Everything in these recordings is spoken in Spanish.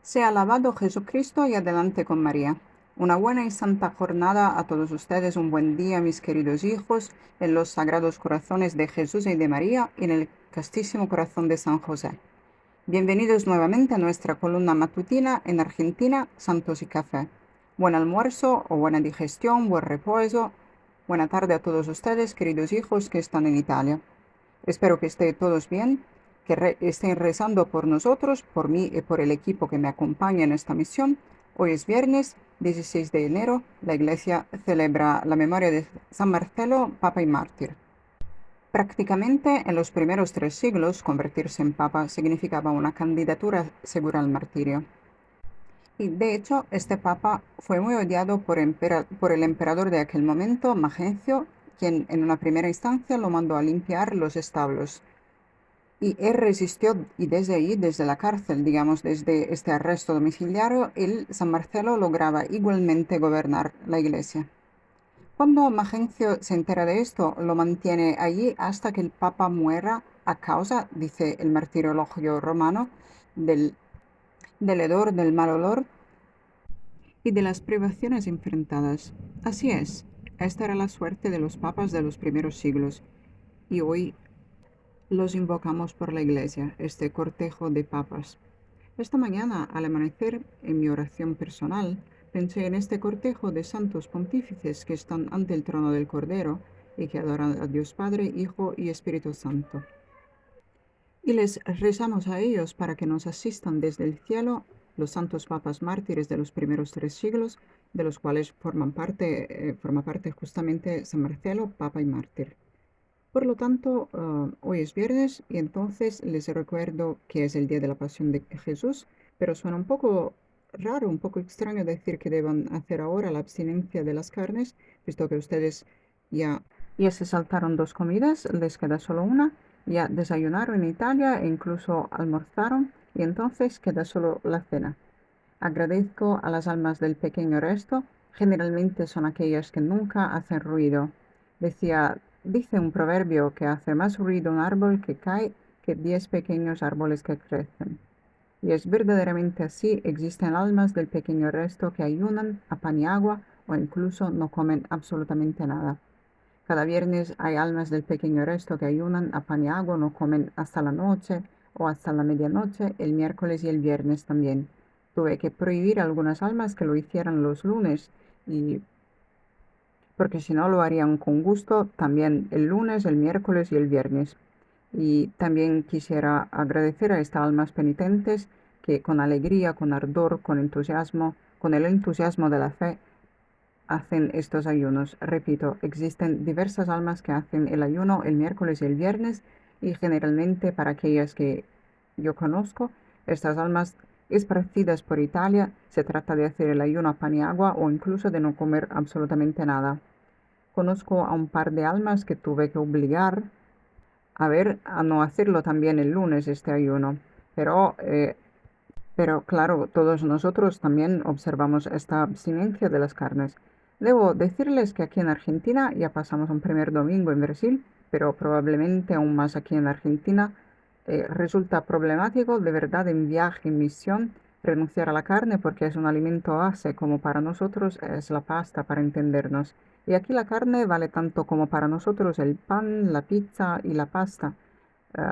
Sea alabado Jesucristo y adelante con María. Una buena y santa jornada a todos ustedes, un buen día, mis queridos hijos, en los sagrados corazones de Jesús y de María y en el castísimo corazón de San José. Bienvenidos nuevamente a nuestra columna matutina en Argentina, Santos y Café. Buen almuerzo o buena digestión, buen reposo. Buena tarde a todos ustedes, queridos hijos que están en Italia. Espero que estén todos bien, que estén rezando por nosotros, por mí y por el equipo que me acompaña en esta misión. Hoy es viernes 16 de enero. La Iglesia celebra la memoria de San Marcelo, Papa y Mártir. Prácticamente en los primeros 3 siglos, convertirse en Papa significaba una candidatura segura al martirio. Y de hecho, este Papa fue muy odiado por el emperador de aquel momento, Magencio, quien en una primera instancia lo mandó a limpiar los establos. Y él resistió y desde ahí, desde la cárcel, digamos, desde este arresto domiciliario, San Marcelo lograba igualmente gobernar la iglesia. Cuando Magencio se entera de esto, lo mantiene allí hasta que el Papa muera a causa, dice el martirologio romano, del hedor, del mal olor y de las privaciones enfrentadas. Así es, esta era la suerte de los papas de los primeros siglos. Y hoy los invocamos por la Iglesia, este cortejo de papas. Esta mañana, al amanecer, en mi oración personal, pensé en este cortejo de santos pontífices que están ante el trono del Cordero y que adoran a Dios Padre, Hijo y Espíritu Santo. Y les rezamos a ellos para que nos asistan desde el cielo los santos papas mártires de los primeros 3 siglos, de los cuales forma parte justamente San Marcelo, papa y mártir. Por lo tanto, hoy es viernes y entonces les recuerdo que es el día de la Pasión de Jesús, pero suena un poco raro, un poco extraño decir que deban hacer ahora la abstinencia de las carnes, visto que ustedes ya se saltaron 2 comidas, les queda solo una, ya desayunaron en Italia e incluso almorzaron y entonces queda solo la cena. Agradezco a las almas del pequeño resto, generalmente son aquellas que nunca hacen ruido. Dice un proverbio que hace más ruido un árbol que cae que 10 pequeños árboles que crecen. Y es verdaderamente así, existen almas del pequeño resto que ayunan a pan y agua o incluso no comen absolutamente nada. Cada viernes hay almas del pequeño resto que ayunan a pan y agua, no comen hasta la noche o hasta la medianoche, el miércoles y el viernes también. Tuve que prohibir a algunas almas que lo hicieran los lunes, porque si no lo harían con gusto también el lunes, el miércoles y el viernes. Y también quisiera agradecer a estas almas penitentes que con alegría, con ardor, con entusiasmo, con el entusiasmo de la fe, hacen estos ayunos. Repito, existen diversas almas que hacen el ayuno el miércoles y el viernes y generalmente para aquellas que yo conozco, estas almas esparcidas por Italia, se trata de hacer el ayuno a pan y agua o incluso de no comer absolutamente nada. Conozco a un par de almas que tuve que obligar a no hacerlo también el lunes este ayuno, pero claro, todos nosotros también observamos esta abstinencia de las carnes. Debo decirles que aquí en Argentina ya pasamos un primer domingo en Brasil, pero probablemente aún más aquí en Argentina. Resulta problemático de verdad en viaje, en misión, renunciar a la carne porque es un alimento base como para nosotros es la pasta, para entendernos. Y aquí la carne vale tanto como para nosotros el pan, la pizza y la pasta,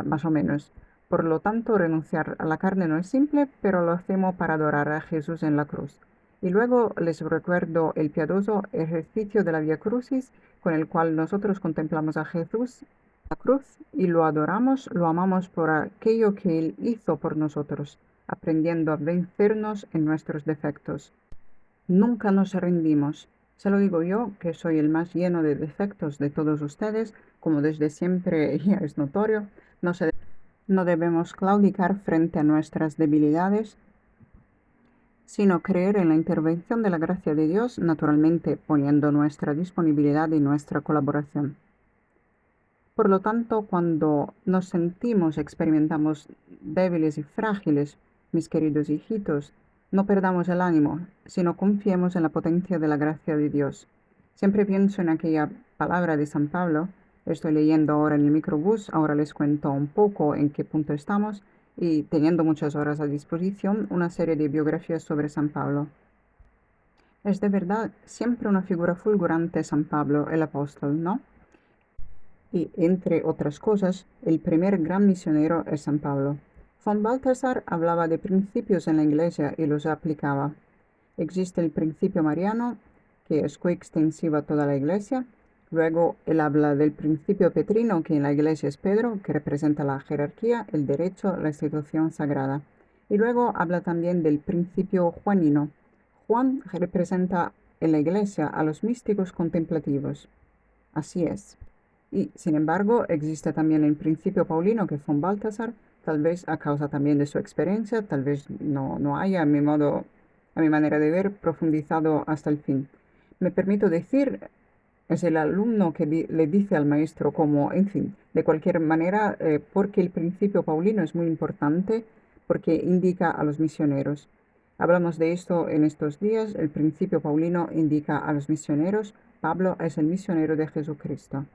más o menos. Por lo tanto, renunciar a la carne no es simple, pero lo hacemos para adorar a Jesús en la cruz. Y luego les recuerdo el piadoso ejercicio de la Vía Crucis, con el cual nosotros contemplamos a Jesús en la cruz y lo adoramos, lo amamos por aquello que Él hizo por nosotros, aprendiendo a vencernos en nuestros defectos. Nunca nos rendimos. Se lo digo yo, que soy el más lleno de defectos de todos ustedes, como desde siempre ya es notorio. No se no debemos claudicar frente a nuestras debilidades, sino creer en la intervención de la gracia de Dios, naturalmente poniendo nuestra disponibilidad y nuestra colaboración. Por lo tanto, cuando nos sentimos, experimentamos débiles y frágiles, mis queridos hijitos, no perdamos el ánimo, sino confiemos en la potencia de la gracia de Dios. Siempre pienso en aquella palabra de San Pablo. Estoy leyendo ahora en el microbús, ahora les cuento un poco en qué punto estamos, y teniendo muchas horas a disposición, una serie de biografías sobre San Pablo. Es de verdad siempre una figura fulgurante San Pablo, el apóstol, ¿no? Y, entre otras cosas, el primer gran misionero es San Pablo. Von Balthasar hablaba de principios en la Iglesia y los aplicaba. Existe el principio mariano, que es coextensivo a toda la Iglesia. Luego él habla del principio petrino, que en la Iglesia es Pedro, que representa la jerarquía, el derecho, la institución sagrada. Y luego habla también del principio juanino. Juan representa en la Iglesia a los místicos contemplativos. Así es. Y, sin embargo, existe también el principio paulino que von Balthasar, tal vez a causa también de su experiencia, tal vez no haya, a mi manera de ver, profundizado hasta el fin. Me permito decir, es el alumno que le dice al maestro como, en fin, de cualquier manera, porque el principio paulino es muy importante, porque indica a los misioneros. Hablamos de esto en estos días, el principio paulino indica a los misioneros, Pablo es el misionero de Jesucristo.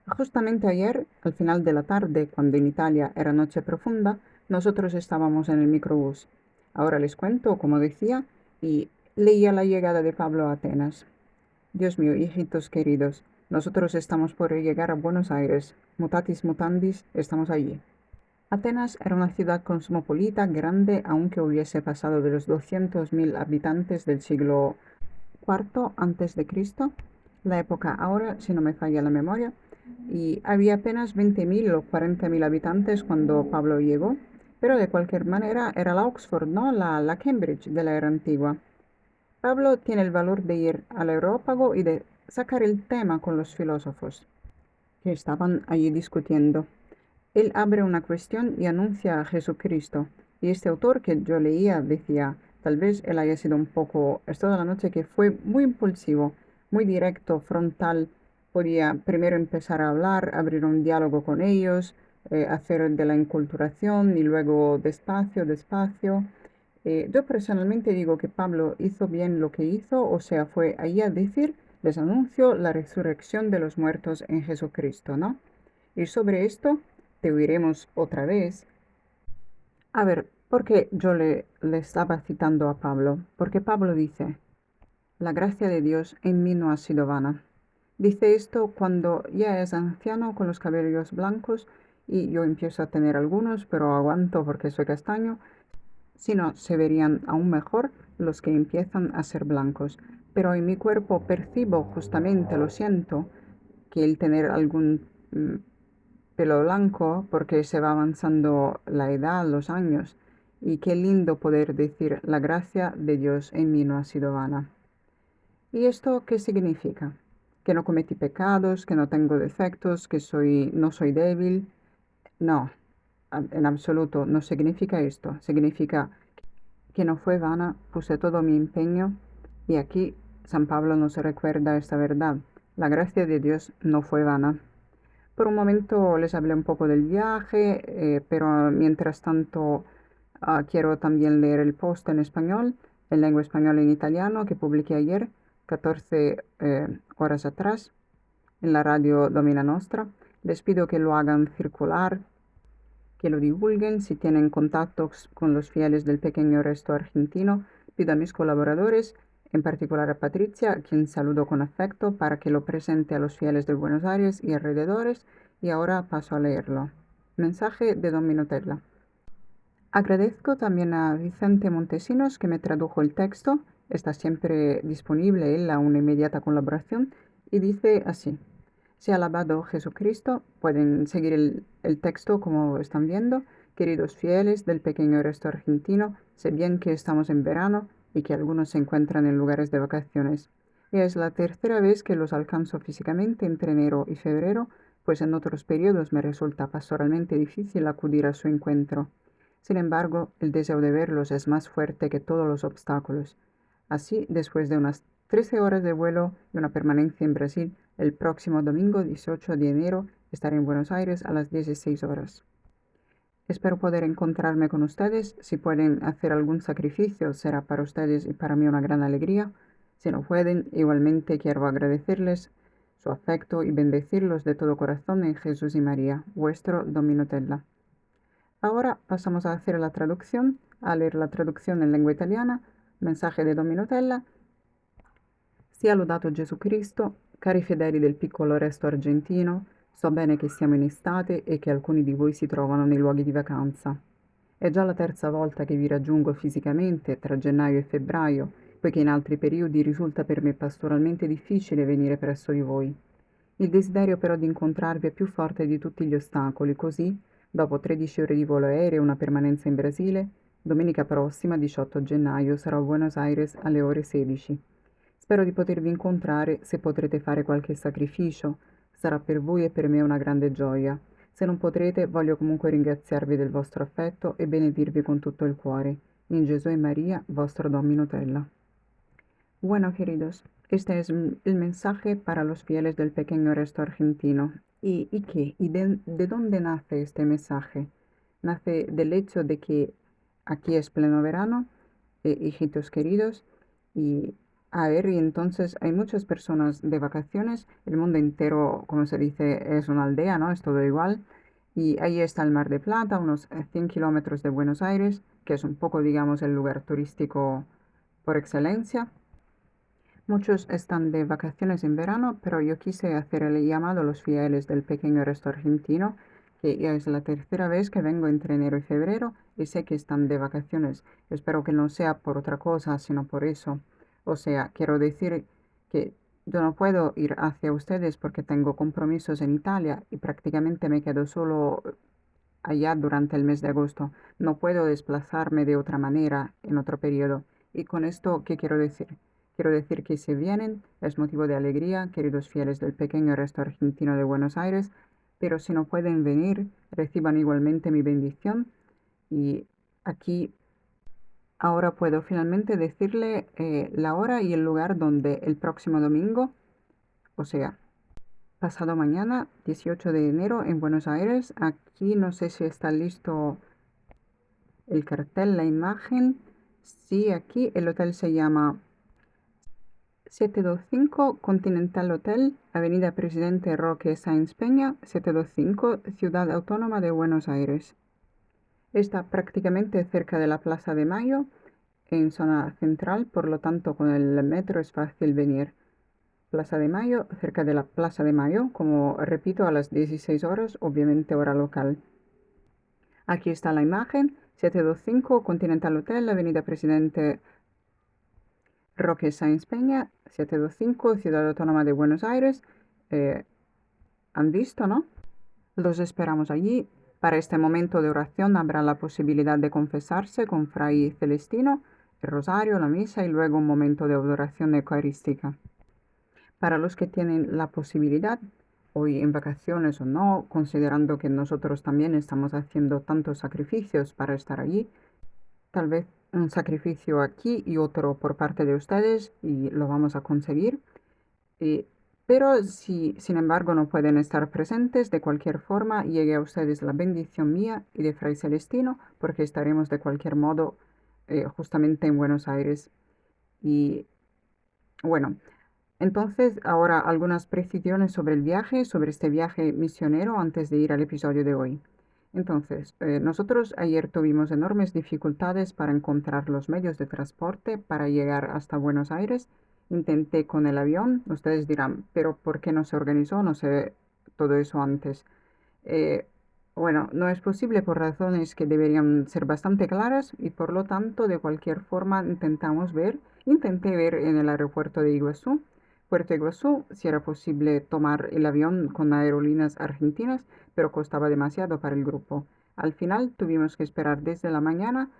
Justamente ayer, al final de la tarde, cuando en Italia era noche profunda, nosotros estábamos en el microbús. Ahora les cuento, como decía, y leía la llegada de Pablo a Atenas. Dios mío, hijitos queridos, nosotros estamos por llegar a Buenos Aires. Mutatis mutandis, estamos allí. Atenas era una ciudad cosmopolita grande, aunque hubiese pasado de los 200.000 habitantes del siglo IV antes de Cristo, la época ahora, si no me falla la memoria, y había apenas 20.000 o 40.000 habitantes cuando Pablo llegó, pero de cualquier manera era la Oxford, ¿no? La Cambridge de la era antigua. Pablo tiene el valor de ir al Areópago y de sacar el tema con los filósofos que estaban allí discutiendo. Él abre una cuestión y anuncia a Jesucristo. Y este autor que yo leía decía, tal vez él haya sido un poco, es toda la noche que fue muy impulsivo, muy directo, frontal. Podía primero empezar a hablar, abrir un diálogo con ellos, hacer de la inculturación y luego despacio, despacio. Yo personalmente digo que Pablo hizo bien lo que hizo, o sea, fue ahí a decir, les anuncio la resurrección de los muertos en Jesucristo, ¿no? Y sobre esto te oiremos otra vez. A ver, ¿por qué yo le estaba citando a Pablo? Porque Pablo dice, la gracia de Dios en mí no ha sido vana. Dice esto cuando ya es anciano con los cabellos blancos y yo empiezo a tener algunos, pero aguanto porque soy castaño. Si no, se verían aún mejor los que empiezan a ser blancos. Pero en mi cuerpo percibo justamente, lo siento, que el tener algún pelo blanco, porque se va avanzando la edad, los años. Y qué lindo poder decir, la gracia de Dios en mí no ha sido vana. ¿Y esto qué significa? Que no cometí pecados, que no tengo defectos, que no soy débil. No, en absoluto no significa esto. Significa que no fue vana, puse todo mi empeño. Y aquí San Pablo nos recuerda esta verdad. La gracia de Dios no fue vana. Por un momento les hablé un poco del viaje, pero mientras tanto quiero también leer el post en español, en lengua española y en italiano, que publiqué ayer, 14 horas atrás, en la radio Domina Nostra. Les pido que lo hagan circular, que lo divulguen. Si tienen contactos con los fieles del pequeño resto argentino, pido a mis colaboradores, en particular a Patricia, a quien saludo con afecto, para que lo presente a los fieles de Buenos Aires y alrededores, y ahora paso a leerlo. Mensaje de Don Minutella. Agradezco también a Vicente Montesinos, que me tradujo el texto. Está siempre disponible él a una inmediata colaboración, y dice así. Sea alabado Jesucristo. Pueden seguir el texto como están viendo. Queridos fieles del pequeño resto argentino, sé bien que estamos en verano y que algunos se encuentran en lugares de vacaciones. Y es la tercera vez que los alcanzo físicamente entre enero y febrero, pues en otros periodos me resulta pastoralmente difícil acudir a su encuentro. Sin embargo, el deseo de verlos es más fuerte que todos los obstáculos. Así, después de unas 13 horas de vuelo y una permanencia en Brasil, el próximo domingo 18 de enero estaré en Buenos Aires a las 16 horas. Espero poder encontrarme con ustedes. Si pueden hacer algún sacrificio, será para ustedes y para mí una gran alegría. Si no pueden, igualmente quiero agradecerles su afecto y bendecirlos de todo corazón en Jesús y María, vuestro Don Minutella. ahora pasamos a hacer la traduzione, a leer la traduzione in lingua italiana, mensaje de Dominutella. Sia lodato Gesù Cristo, cari fedeli del piccolo resto argentino, so bene che siamo in estate e che alcuni di voi si trovano nei luoghi di vacanza. È già la terza volta che vi raggiungo fisicamente tra gennaio e febbraio, poiché in altri periodi risulta per me pastoralmente difficile venire presso di voi. Il desiderio però di incontrarvi è più forte di tutti gli ostacoli, così, dopo 13 ore di volo aereo e una permanenza in Brasile, domenica prossima, 18 gennaio, sarò a Buenos Aires alle ore 16. Spero di potervi incontrare, se potrete fare qualche sacrificio, sarà per voi e per me una grande gioia. Se non potrete, voglio comunque ringraziarvi del vostro affetto e benedirvi con tutto il cuore. In Gesù e María, vostro Don Minutella. Bueno, queridos, este es el mensaje para los fieles del pequeño resto argentino. ¿Y qué? ¿Y de dónde nace este mensaje? Nace del hecho de que aquí es pleno verano, hijitos queridos, y a ver, y entonces hay muchas personas de vacaciones, el mundo entero, como se dice, es una aldea, ¿no? Es todo igual. Y ahí está el Mar de Plata, unos 100 kilómetros de Buenos Aires, que es un poco, digamos, el lugar turístico por excelencia. Muchos están de vacaciones en verano, pero yo quise hacer el llamado a los fieles del pequeño resto argentino, que ya es la tercera vez que vengo entre enero y febrero y sé que están de vacaciones. Espero que no sea por otra cosa, sino por eso. O sea, quiero decir que yo no puedo ir hacia ustedes porque tengo compromisos en Italia y prácticamente me quedo solo allá durante el mes de agosto. No puedo desplazarme de otra manera en otro periodo. ¿Y con esto qué quiero decir? Quiero decir que si vienen es motivo de alegría, queridos fieles del pequeño resto argentino de Buenos Aires, pero si no pueden venir, reciban igualmente mi bendición. Y aquí ahora puedo finalmente decirle la hora y el lugar donde el próximo domingo, o sea, pasado mañana, 18 de enero, en Buenos Aires. Aquí no sé si está listo el cartel, la imagen. Sí, aquí el hotel se llama 725 Continental Hotel, Avenida Presidente Roque Sáenz Peña, 725, Ciudad Autónoma de Buenos Aires. Está prácticamente cerca de la Plaza de Mayo, en zona central, por lo tanto con el metro es fácil venir. Plaza de Mayo, cerca de la Plaza de Mayo, como repito, a las 16 horas, obviamente hora local. Aquí está la imagen, 725 Continental Hotel, Avenida Presidente Roque Sáenz Peña, 725, Ciudad Autónoma de Buenos Aires. Han visto, ¿no? Los esperamos allí. Para este momento de oración habrá la posibilidad de confesarse con Fray Celestino, el rosario, la misa y luego un momento de adoración eucarística. Para los que tienen la posibilidad, hoy en vacaciones o no, considerando que nosotros también estamos haciendo tantos sacrificios para estar allí, tal vez un sacrificio aquí y otro por parte de ustedes y lo vamos a conseguir. Pero si, sin embargo, no pueden estar presentes, de cualquier forma, llegue a ustedes la bendición mía y de Fray Celestino, porque estaremos de cualquier modo justamente en Buenos Aires. Y bueno, entonces ahora algunas precisiones sobre el viaje, sobre este viaje misionero antes de ir al episodio de hoy. Entonces, nosotros ayer tuvimos enormes dificultades para encontrar los medios de transporte para llegar hasta Buenos Aires. Intenté con el avión. Ustedes dirán, pero ¿por qué no se organizó? No sé todo eso antes. Eh, bueno, no es posible por razones que deberían ser bastante claras y por lo tanto, de cualquier forma, intenté ver en el aeropuerto de Iguazú, Puerto Iguazú, si era posible tomar el avión con aerolíneas argentinas, pero costaba demasiado para el grupo. Al final tuvimos que esperar desde la mañana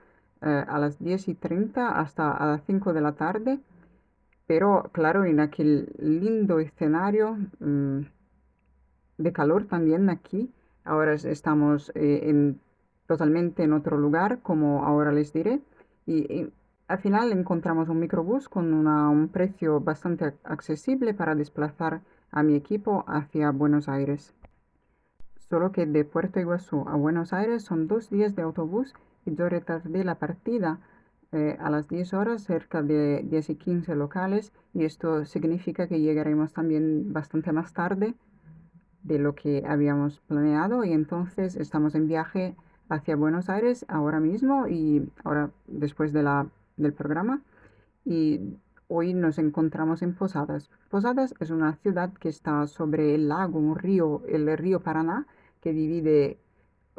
a las 10:30 hasta a las 5 de la tarde, pero claro, en aquel lindo escenario de calor también aquí. Ahora estamos totalmente en otro lugar, como ahora les diré. Y al final encontramos un microbús con un precio bastante accesible para desplazar a mi equipo hacia Buenos Aires. Solo que de Puerto Iguazú a Buenos Aires son 2 días de autobús y yo retardé la partida a las 10 horas, cerca de 10:15 locales, y esto significa que llegaremos también bastante más tarde de lo que habíamos planeado y entonces estamos en viaje hacia Buenos Aires ahora mismo y ahora después del programa. Y hoy nos encontramos en Posadas. Posadas es una ciudad que está sobre el lago, un río, el río Paraná, que divide,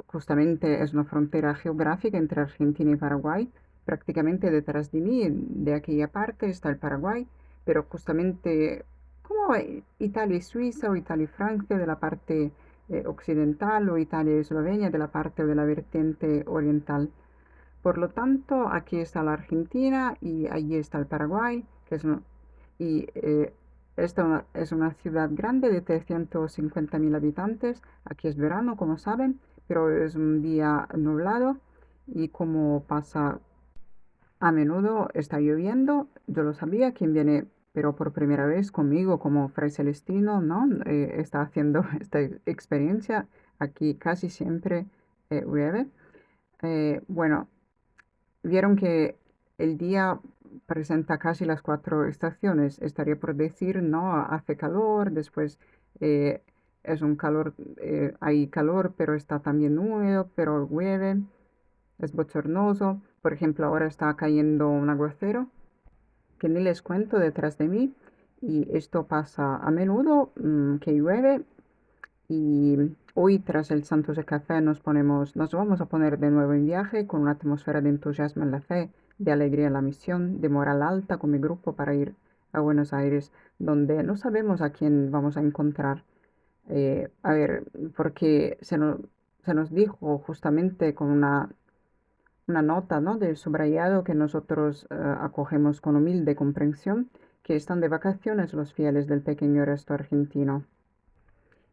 justamente es una frontera geográfica entre Argentina y Paraguay. Prácticamente detrás de mí, de aquella parte, está el Paraguay, pero justamente como Italia y Suiza o Italia y Francia de la parte occidental o Italia y Eslovenia de la parte de la vertiente oriental. Por lo tanto, aquí está la Argentina y allí está el Paraguay, y esta es una ciudad grande de 350.000 habitantes. Aquí es verano, como saben, pero es un día nublado y como pasa a menudo está lloviendo. Yo lo sabía, quien viene, pero por primera vez conmigo como Fray Celestino, ¿no? Está haciendo esta experiencia. Aquí casi siempre llueve. Bueno, vieron que el día presenta casi las cuatro estaciones. Estaría por decir, ¿no? Hace calor, después eh, es un calor, hay calor, pero está también húmedo, pero llueve, es bochornoso. Por ejemplo, ahora está cayendo un aguacero que ni les cuento detrás de mí. Y esto pasa a menudo, que llueve y hoy, tras el Santos de Café, nos vamos a poner de nuevo en viaje con una atmósfera de entusiasmo en la fe, de alegría en la misión, de moral alta con mi grupo para ir a Buenos Aires, donde no sabemos a quién vamos a encontrar. A ver, porque se nos dijo justamente con una nota, ¿no? De subrayado que nosotros acogemos con humilde comprensión, que están de vacaciones los fieles del pequeño resto argentino.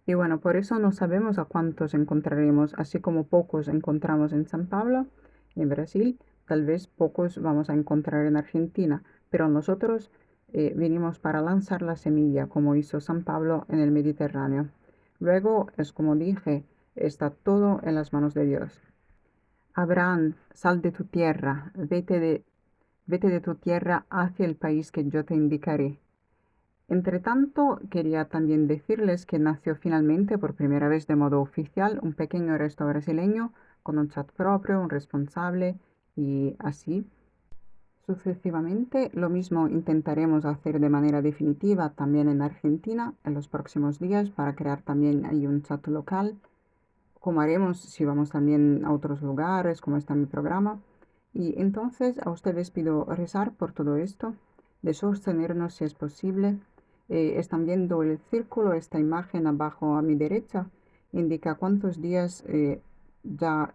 Y bueno, por eso no sabemos a cuántos encontraremos, así como pocos encontramos en San Pablo, en Brasil, tal vez pocos vamos a encontrar en Argentina, pero nosotros vinimos para lanzar la semilla, como hizo San Pablo en el Mediterráneo. Luego, es como dije, está todo en las manos de Dios. Abraham, sal de tu tierra, vete de tu tierra hacia el país que yo te indicaré. Entretanto, quería también decirles que nació finalmente por primera vez de modo oficial un pequeño resto brasileño con un chat propio, un responsable y así sucesivamente. Lo mismo intentaremos hacer de manera definitiva también en Argentina en los próximos días para crear también ahí un chat local, como haremos si vamos también a otros lugares, como está mi programa. Y entonces a ustedes pido rezar por todo esto, de sostenernos si es posible. Están viendo el círculo, esta imagen abajo a mi derecha, indica cuántos días ya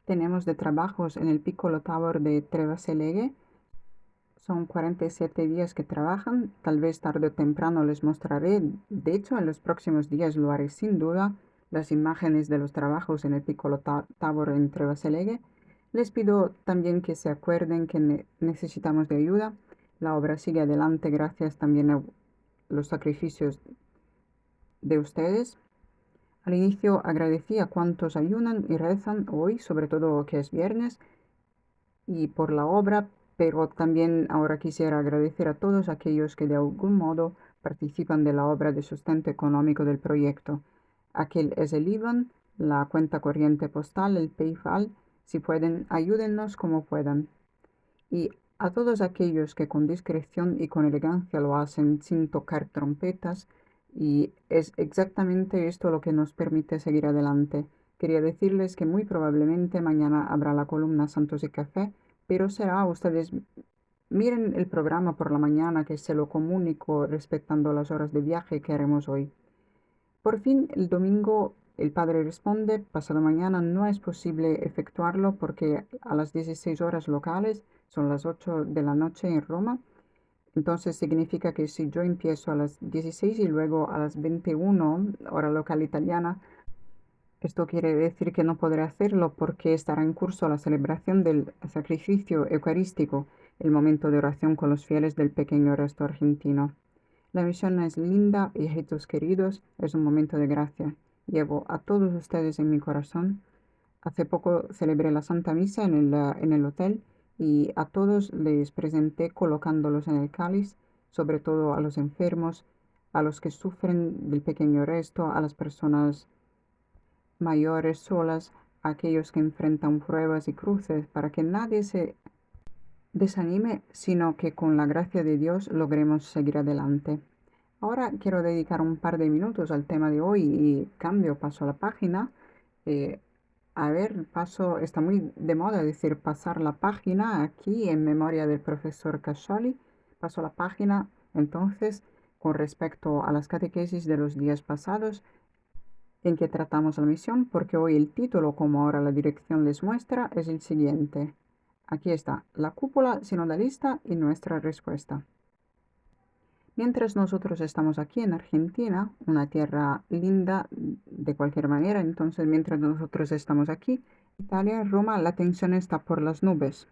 tenemos de trabajos en el Piccolo Tower de Trevaseleghe. Son 47 días que trabajan, tal vez tarde o temprano les mostraré, de hecho en los próximos días lo haré sin duda, las imágenes de los trabajos en el Piccolo Tower en Trevaseleghe. Les pido también que se acuerden que necesitamos de ayuda. La obra sigue adelante gracias también a los sacrificios de ustedes. Al inicio agradecí a cuantos ayunan y rezan hoy, sobre todo que es viernes, y por la obra, pero también ahora quisiera agradecer a todos aquellos que de algún modo participan de la obra de sustento económico del proyecto. Aquel es el IBAN, la cuenta corriente postal, el PayPal. Si pueden, ayúdennos como puedan. Y a todos aquellos que con discreción y con elegancia lo hacen sin tocar trompetas, y es exactamente esto lo que nos permite seguir adelante. Quería decirles que muy probablemente mañana habrá la columna Santos y Café, pero será, ustedes miren el programa por la mañana que se lo comunico respetando las horas de viaje que haremos hoy. Por fin, el domingo, el padre responde, pasado mañana no es posible efectuarlo porque a las 16 horas locales, son las 8 de la noche en Roma, entonces significa que si yo empiezo a las 16 y luego a las 21 hora local italiana, esto quiere decir que no podré hacerlo porque estará en curso la celebración del sacrificio eucarístico, el momento de oración con los fieles del pequeño resto argentino. La misión es linda, hijitos queridos, es un momento de gracia. Llevo a todos ustedes en mi corazón. Hace poco celebré la Santa Misa en el hotel y a todos les presenté colocándolos en el cáliz, sobre todo a los enfermos, a los que sufren del pequeño resto, a las personas mayores solas, a aquellos que enfrentan pruebas y cruces, para que nadie se desanime, sino que con la gracia de Dios logremos seguir adelante. Ahora quiero dedicar un par de minutos al tema de hoy y paso a la página. Eh, está muy de moda decir pasar la página aquí en memoria del profesor Cascioli. Paso la página entonces con respecto a las catequesis de los días pasados en que tratamos la misión, porque hoy el título, como ahora la dirección les muestra, es el siguiente. Aquí está, la cúpula sinodalista y nuestra respuesta. Mientras nosotros estamos aquí en Argentina, una tierra linda de cualquier manera, entonces mientras nosotros estamos aquí, Italia, Roma, la tensión está por las nubes.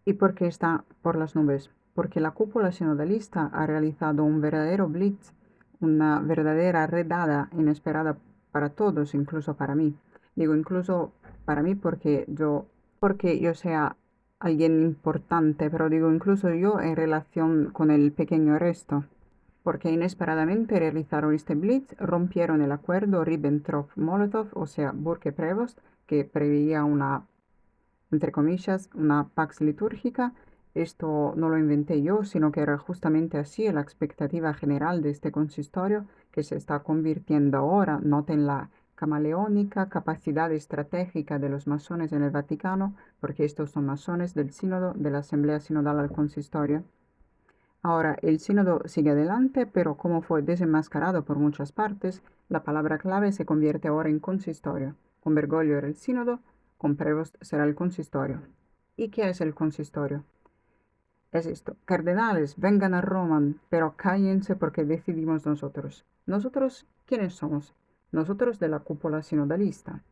¿Y por qué está por las nubes? Porque la cúpula sinodalista ha realizado un verdadero blitz, una verdadera redada inesperada para todos, incluso para mí. Digo incluso para mí porque yo sea alguien importante, pero digo incluso yo en relación con el pequeño resto. Porque inesperadamente realizaron este blitz, rompieron el acuerdo Ribbentrop-Molotov, o sea, Burke-Prevost, que preveía una, entre comillas, una pax litúrgica. Esto no lo inventé yo, sino que era justamente así la expectativa general de este consistorio, que se está convirtiendo ahora, noten la camaleónica capacidad estratégica de los masones en el Vaticano, porque estos son masones del sínodo, de la Asamblea Sinodal al Consistorio. Ahora, el sínodo sigue adelante, pero como fue desenmascarado por muchas partes, la palabra clave se convierte ahora en consistorio. Con Bergoglio era el sínodo, con Prevost será el consistorio. ¿Y qué es el consistorio? Es esto: cardenales, vengan a Roma, pero cállense porque decidimos nosotros. ¿Nosotros quiénes somos? Nosotros de la cúpula sinodalista.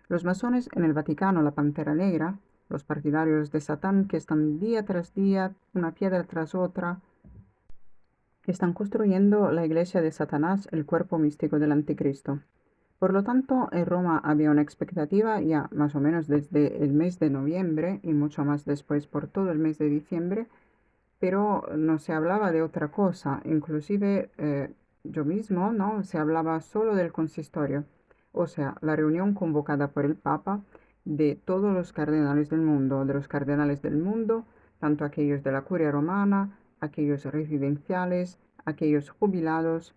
Los masones en el Vaticano, la Pantera Negra, los partidarios de Satán que están día tras día, una piedra tras otra, que están construyendo la iglesia de Satanás, el cuerpo místico del anticristo. Por lo tanto, en Roma había una expectativa ya más o menos desde el mes de noviembre y mucho más después por todo el mes de diciembre, pero no se hablaba de otra cosa. Inclusive yo mismo, ¿no? Se hablaba solo del consistorio, o sea, la reunión convocada por el Papa de todos los cardenales del mundo, tanto aquellos de la curia romana, aquellos residenciales, aquellos jubilados,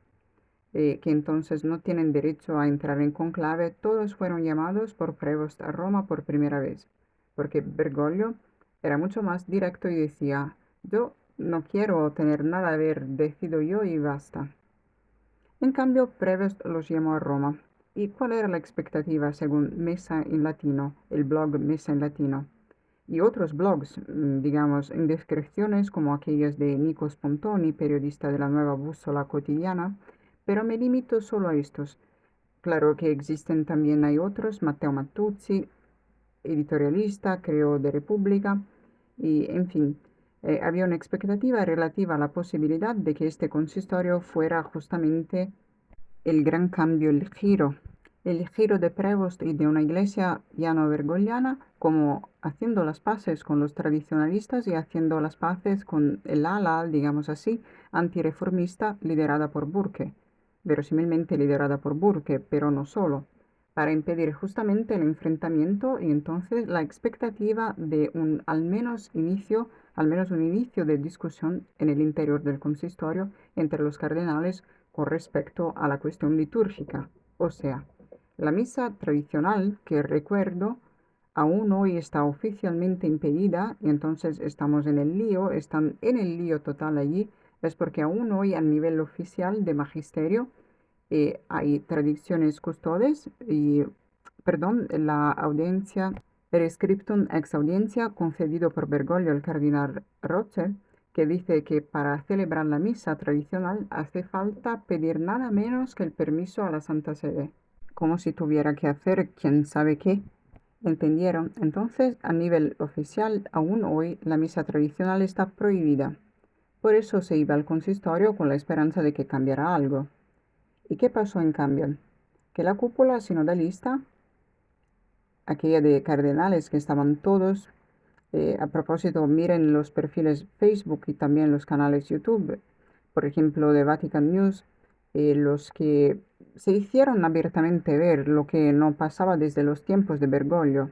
que entonces no tienen derecho a entrar en conclave. Todos fueron llamados por Prevost a Roma por primera vez, porque Bergoglio era mucho más directo y decía: yo no quiero tener nada a ver, decido yo y basta. En cambio, Prevost los llamó a Roma. ¿Y cuál era la expectativa según Messa en Latino, el blog Messa en Latino? Y otros blogs, digamos, indiscreciones como aquellas de Nico Spontoni, periodista de la Nueva Bússola Quotidiana, pero me limito solo a estos. Claro que existen también, hay otros: Matteo Mattuzzi, editorialista, creo de República, y en fin, había una expectativa relativa a la posibilidad de que este consistorio fuera justamente el gran cambio, el giro de Prevost y de una iglesia ya no bergogliana, como haciendo las paces con los tradicionalistas y haciendo las paces con el ala, digamos así, antireformista liderada por Burke, verosímilmente liderada por Burke, pero no solo, para impedir justamente el enfrentamiento y entonces la expectativa de al menos un inicio de discusión en el interior del consistorio entre los cardenales con respecto a la cuestión litúrgica, o sea, la misa tradicional, que recuerdo, aún hoy está oficialmente impedida, y entonces estamos en el lío, están en el lío total allí. Es porque aún hoy a nivel oficial de magisterio hay tradiciones custodes y, perdón, la audiencia, el scriptum ex audiencia concedido por Bergoglio al cardenal Roche, que dice que para celebrar la misa tradicional hace falta pedir nada menos que el permiso a la Santa Sede, como si tuviera que hacer quién sabe qué. ¿Entendieron? Entonces, a nivel oficial, aún hoy la misa tradicional está prohibida. Por eso se iba al consistorio con la esperanza de que cambiara algo. ¿Y qué pasó en cambio? Que la cúpula sinodalista, aquella de cardenales que estaban todos, a propósito, miren los perfiles Facebook y también los canales YouTube, por ejemplo, de Vatican News, los que se hicieron abiertamente ver lo que no pasaba desde los tiempos de Bergoglio.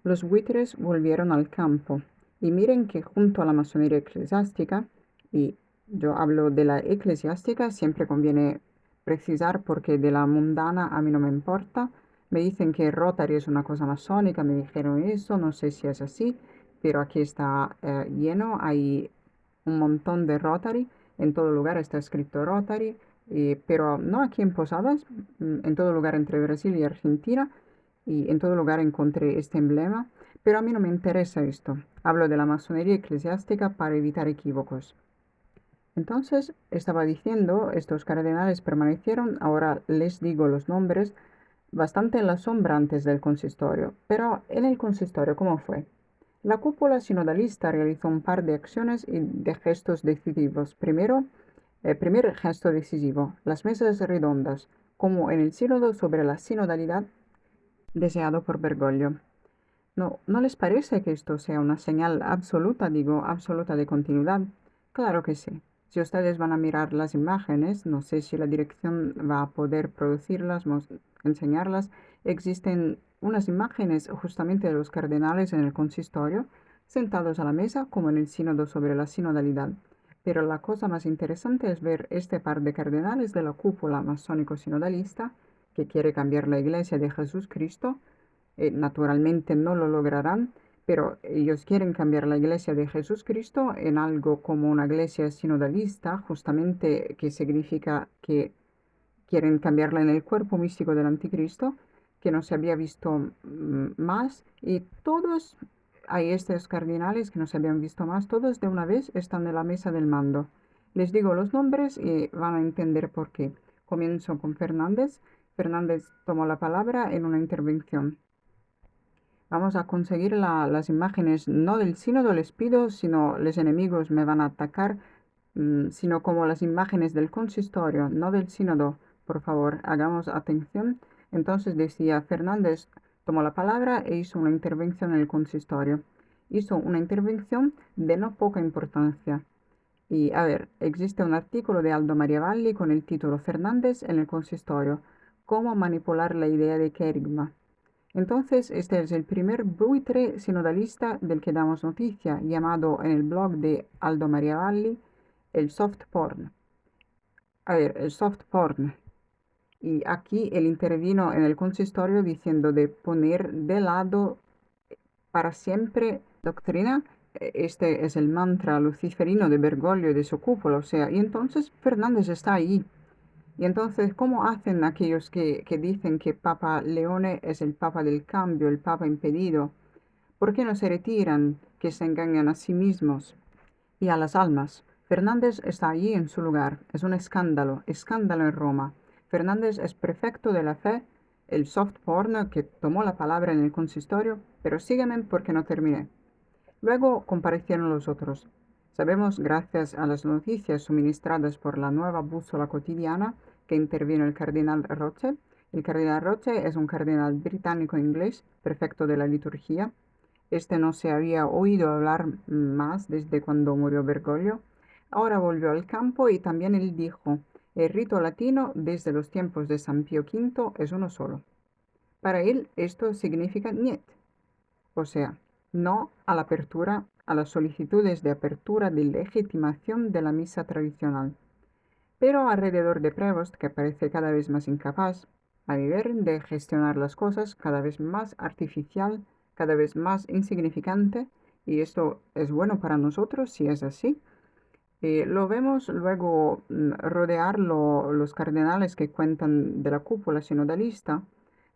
Los buitres volvieron al campo, y miren que junto a la masonería eclesiástica, y yo hablo de la eclesiástica, siempre conviene precisar porque de la mundana a mí no me importa. Me dicen que Rotary es una cosa masónica, me dijeron eso, no sé si es así, pero aquí está lleno, hay un montón de Rotary, en todo lugar está escrito Rotary, pero no aquí en Posadas, en todo lugar entre Brasil y Argentina, y en todo lugar encontré este emblema, pero a mí no me interesa esto. Hablo de la masonería eclesiástica para evitar equívocos. Entonces, estaba diciendo, estos cardenales permanecieron, ahora les digo los nombres, bastante en la sombra antes del consistorio. Pero en el consistorio, ¿cómo fue? La cúpula sinodalista realizó un par de acciones y de gestos decisivos. Primero, primer gesto decisivo, las mesas redondas, como en el sínodo sobre la sinodalidad deseado por Bergoglio. ¿No les parece que esto sea una señal absoluta, digo, absoluta de continuidad? Claro que sí. Si ustedes van a mirar las imágenes, no sé si la dirección va a poder producirlas, enseñarlas. Existen unas imágenes justamente de los cardenales en el consistorio, sentados a la mesa, como en el sínodo sobre la sinodalidad. Pero la cosa más interesante es ver este par de cardenales de la cúpula masónico-sinodalista, que quiere cambiar la iglesia de Jesucristo. Naturalmente no lo lograrán, pero ellos quieren cambiar la iglesia de Jesucristo en algo como una iglesia sinodalista, justamente que significa que quieren cambiarla en el cuerpo místico del anticristo, que no se había visto más, y todos, hay estos cardinales que no se habían visto más, todos de una vez están en la mesa del mando. Les digo los nombres y van a entender por qué. Comienzo con Fernández. Fernández tomó la palabra en una intervención. Vamos a conseguir las imágenes, no del sínodo les pido, sino los enemigos me van a atacar, sino como las imágenes del consistorio, no del sínodo. Por favor, hagamos atención. Entonces decía, Fernández tomó la palabra e hizo una intervención en el consistorio. Hizo una intervención de no poca importancia. Y a ver, existe un artículo de Aldo Maria Valli con el título Fernández en el consistorio, cómo manipular la idea de querigma. Entonces, este es el primer buitre sinodalista del que damos noticia, llamado en el blog de Aldo Maria Valli el soft porn. A ver, el soft porn. Y aquí él intervino en el consistorio diciendo de poner de lado para siempre doctrina. Este es el mantra luciferino de Bergoglio y de su cúpula, o sea, y entonces Fernández está ahí. Y entonces, ¿cómo hacen aquellos que dicen que Papa Leone es el Papa del cambio, el Papa impedido? ¿Por qué no se retiran, que se engañan a sí mismos y a las almas? Fernández está allí en su lugar. Es un escándalo, escándalo en Roma. Fernández es prefecto de la fe, el soft porn que tomó la palabra en el consistorio, pero sígueme porque no terminé. Luego comparecieron los otros. Sabemos, gracias a las noticias suministradas por la nueva bússola cotidiana, que intervino el cardenal Roche. El cardenal Roche es un cardenal británico-inglés, prefecto de la liturgia. Este no se había oído hablar más desde cuando murió Bergoglio. Ahora volvió al campo y también él dijo, el rito latino desde los tiempos de San Pío V es uno solo. Para él esto significa niet, o sea, no a la apertura, a las solicitudes de apertura de legitimación de la misa tradicional. Pero alrededor de Prevost, que parece cada vez más incapaz, a ver, de gestionar las cosas, cada vez más artificial, cada vez más insignificante, y esto es bueno para nosotros si es así. Lo vemos luego rodear los cardenales que cuentan de la cúpula sinodalista,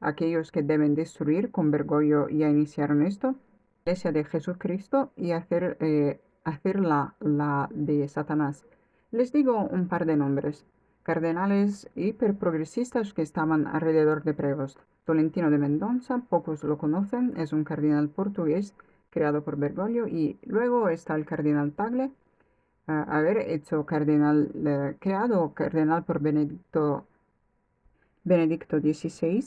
aquellos que deben destruir, con Bergoglio ya iniciaron esto, la iglesia de Jesucristo y hacer la de Satanás. Les digo un par de nombres. Cardenales hiperprogresistas que estaban alrededor de Prevost. Tolentino de Mendoza, pocos lo conocen, es un cardenal portugués creado por Bergoglio, y luego está el cardenal Tagle, haber hecho cardenal, creado cardenal por Benedicto XVI,